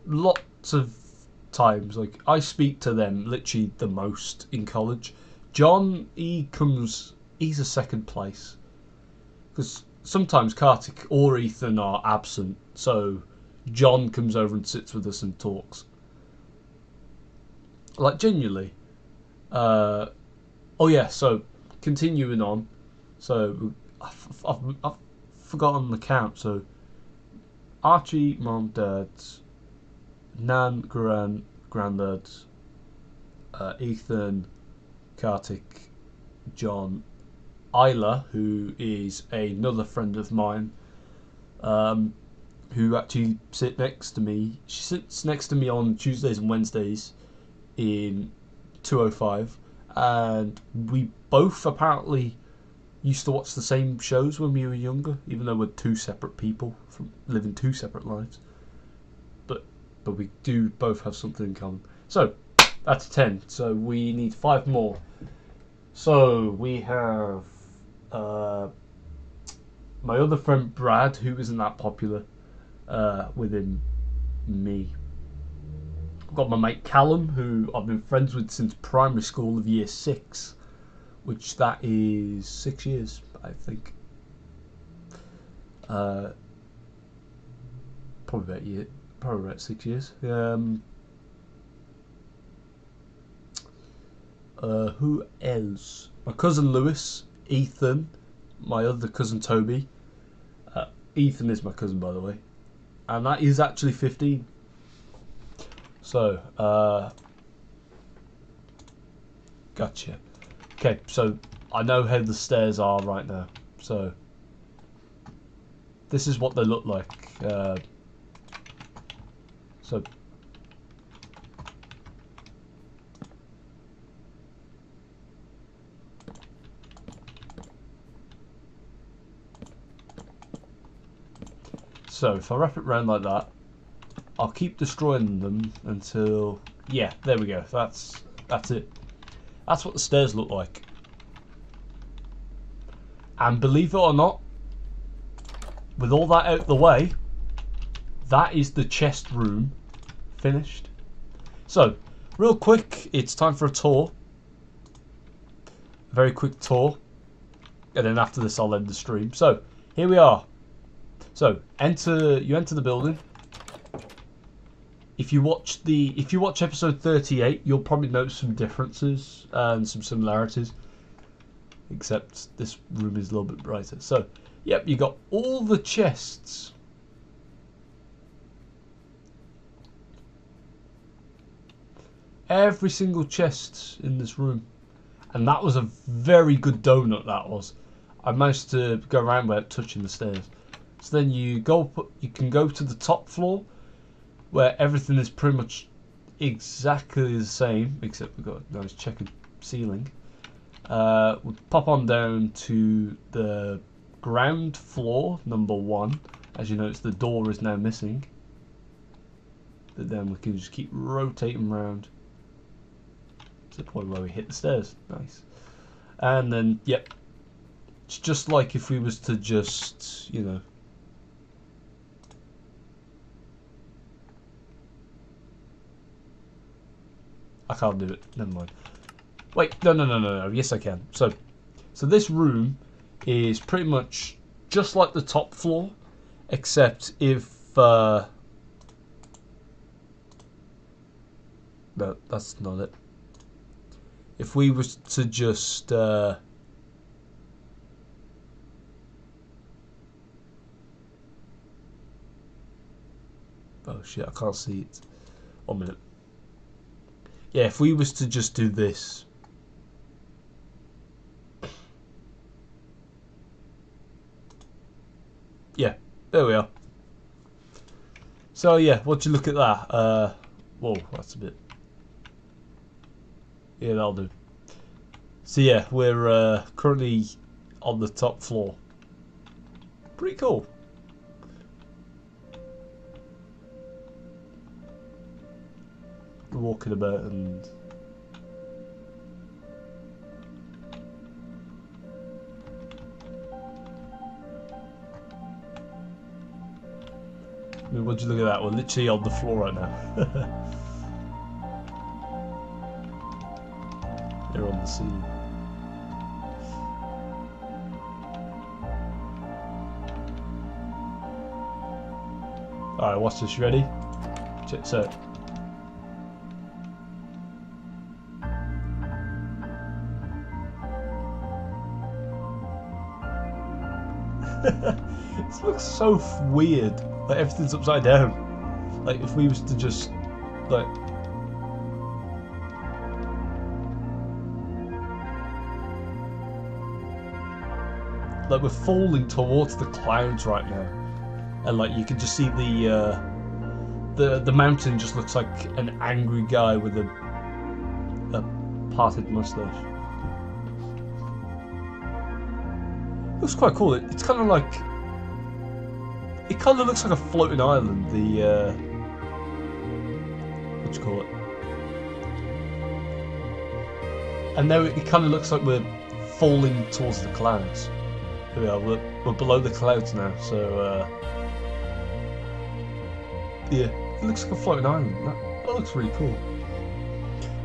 lots of times. Like, I speak to them literally the most in college. John, he's a second place. Because sometimes Kartik or Ethan are absent, so John comes over and sits with us and talks. Like, genuinely. Oh yeah, so continuing on. So I've forgotten the count. So Archie, Mom, Dad, Nan, Grandad, Ethan, Kartik, John, Isla, who is another friend of mine, who actually sit next to me. She sits next to me on Tuesdays and Wednesdays in 205, and we both apparently used to watch the same shows when we were younger, even though we're 2 separate people from living 2 separate lives. But we do both have something in common. So that's 10. So we need 5 more. So we have my other friend Brad, who isn't that popular within me. I've got my mate Callum, who I've been friends with since primary school of year 6, which that is 6 years, I think. Probably about 6 years. Who else? My cousin Lewis, Ethan, my other cousin Toby. Ethan is my cousin, by the way, and that is actually 15. So, gotcha. Okay, so I know how the stairs are right now. So, this is what they look like. So if I wrap it around like that, I'll keep destroying them until, yeah, there we go. That's it. That's what the stairs look like. And believe it or not, with all that out the way, that is the chest room finished. So, real quick, it's time for a tour. A very quick tour. And then after this I'll end the stream. So, here we are. So, you enter the building. If you watch episode 38, you'll probably notice some differences and some similarities. Except this room is a little bit brighter. So, yep, you got all the chests. Every single chest in this room. And that was a very good donut, that was. I managed to go around without touching the stairs. So then you can go to the top floor, where everything is pretty much exactly the same, except we've got a nice checkered ceiling. We'll pop on down to the ground floor, number 1. As you notice, the door is now missing. But then we can just keep rotating around. to the point where we hit the stairs. Nice. And then, yep. It's just like if we was to just, you know. I can't do it. Never mind. Wait, no. Yes, I can. So this room is pretty much just like the top floor, except if no, that's not it. If we was to just oh shit, I can't see it. 1 minute. Yeah, if we was to just do this. Yeah, there we are. So yeah, once you look at that, whoa, that's a bit. Yeah, that'll do. So yeah, we're currently on the top floor. Pretty cool. We're walking about and I mean, would you look at that? We're literally on the floor right now. They're on the scene. Alright, watch this. Ready? Check so. This looks so weird. Like everything's upside down. Like if we was to just like we're falling towards the clouds right now, and like you can just see the mountain just looks like an angry guy with a parted mustache. Looks quite cool. It's kind of like. It kind of looks like a floating island. The what do you call it? And now it kind of looks like we're falling towards the clouds. Here we are. We're below the clouds now. So yeah, it looks like a floating island. That looks really cool.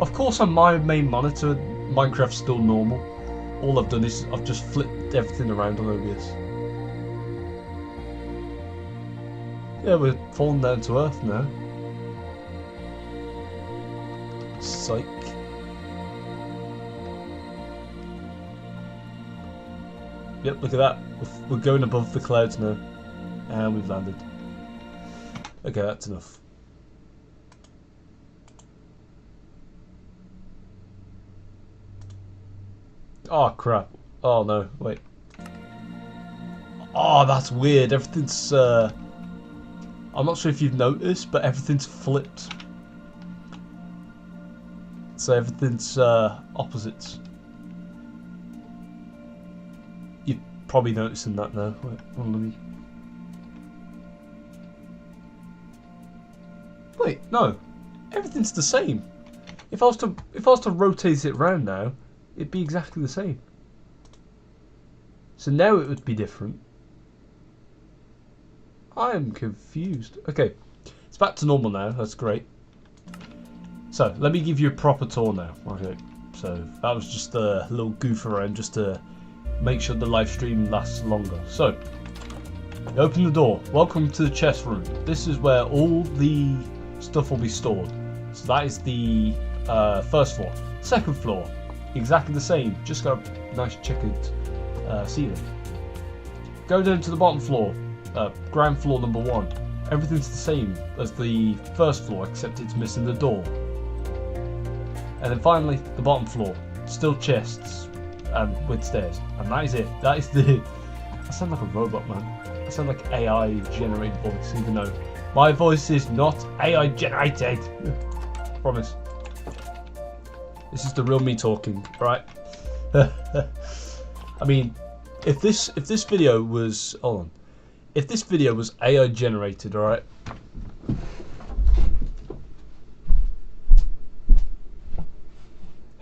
Of course, on my main monitor, Minecraft's still normal. All I've done is I've just flipped everything around on OBS. Yeah, we're falling down to earth now. Psych. Yep, look at that. We're going above the clouds now. And we've landed. Okay, that's enough. Oh crap. Oh no, wait. Oh, that's weird. Everything's I'm not sure if you've noticed, but everything's flipped. So everything's opposites. You're probably noticing that now. Wait, let me. Wait, no. Everything's the same. If I was to rotate it around now, it'd be exactly the same. So now it would be different. I am confused. Okay, it's back to normal now. That's great. So let me give you a proper tour now. Okay, so that was just a little goof around just to make sure the live stream lasts longer. So open the door. Welcome to the chest room. This is where all the stuff will be stored. So that is the first floor. Second floor, exactly the same. Just got a nice checkered ceiling. Go down to the bottom floor. Ground floor number 1. Everything's the same as the first floor, except it's missing the door. And then finally, the bottom floor. Still chests with stairs. And that is it. That is the... I sound like a robot, man. I sound like AI generated voice, even though my voice is not AI generated. Promise. This is the real me talking, right? I mean, if this video was... Hold on. If this video was AI generated, alright?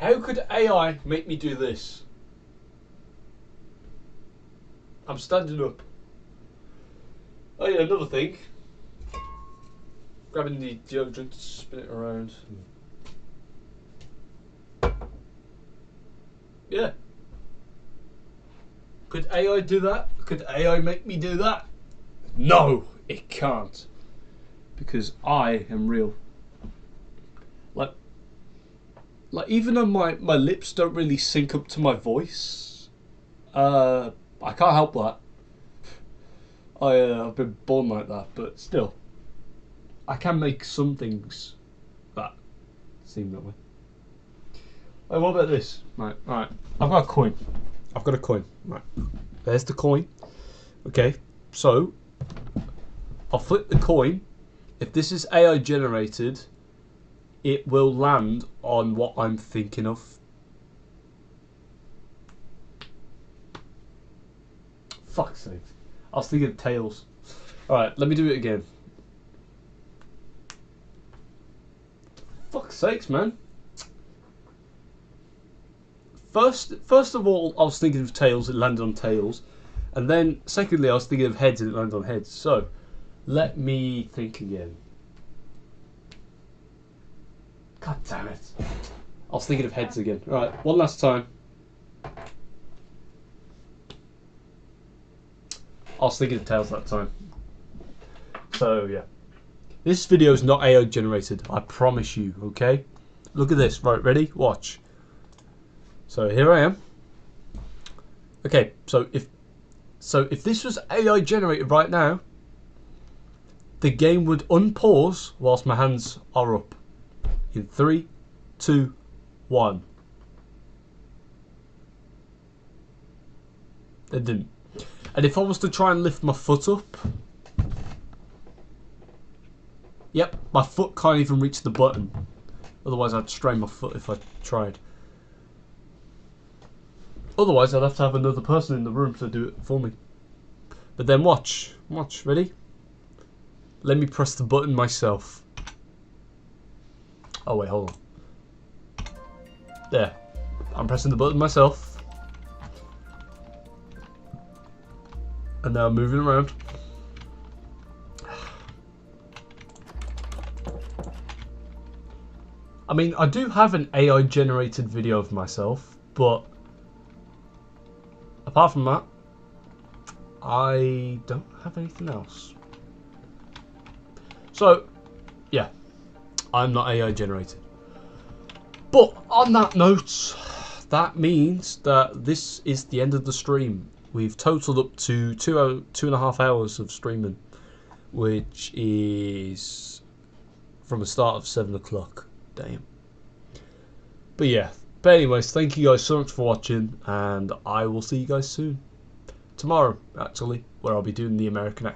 How could AI make me do this? I'm standing up. Oh yeah, another thing. Grabbing the deodorant, spin it around. Yeah. Could AI do that? Could AI make me do that? No, it can't. Because I am real. Like even though my lips don't really sync up to my voice, I can't help that. I've been born like that, but still, I can make some things that seem that way. Hey, what about this? Right. I've got a coin. Right. There's the coin. Okay. So, I'll flip the coin. If this is AI generated, it will land on what I'm thinking of. Fuck's sake. I was thinking of tails. Alright, let me do it again. Fuck's sakes, man. First of all, I was thinking of tails, it landed on tails. And then, secondly, I was thinking of heads and it landed on heads. So, let me think again. God damn it. I was thinking of heads again. Right, one last time. I was thinking of tails that time. So, yeah. This video is not AI generated, I promise you, okay? Look at this. Right, ready? Watch. So, here I am. Okay, so if this was AI generated right now, the game would unpause whilst my hands are up. In 3, 2, 1. It didn't. And if I was to try and lift my foot up, yep, my foot can't even reach the button. Otherwise I'd strain my foot if I tried. Otherwise I'd have to have another person in the room to do it for me. But then watch, ready? Let me press the button myself. Oh wait, hold on. There. I'm pressing the button myself. And now I'm moving around. I mean, I do have an AI generated video of myself, but apart from that, I don't have anything else. So, yeah, I'm not AI generated. But on that note, that means that this is the end of the stream. We've totaled up to 2.5 hours of streaming, which is from a start of 7 o'clock. Damn. But yeah. But anyways, thank you guys so much for watching, and I will see you guys soon. Tomorrow, actually, where I'll be doing the American accent.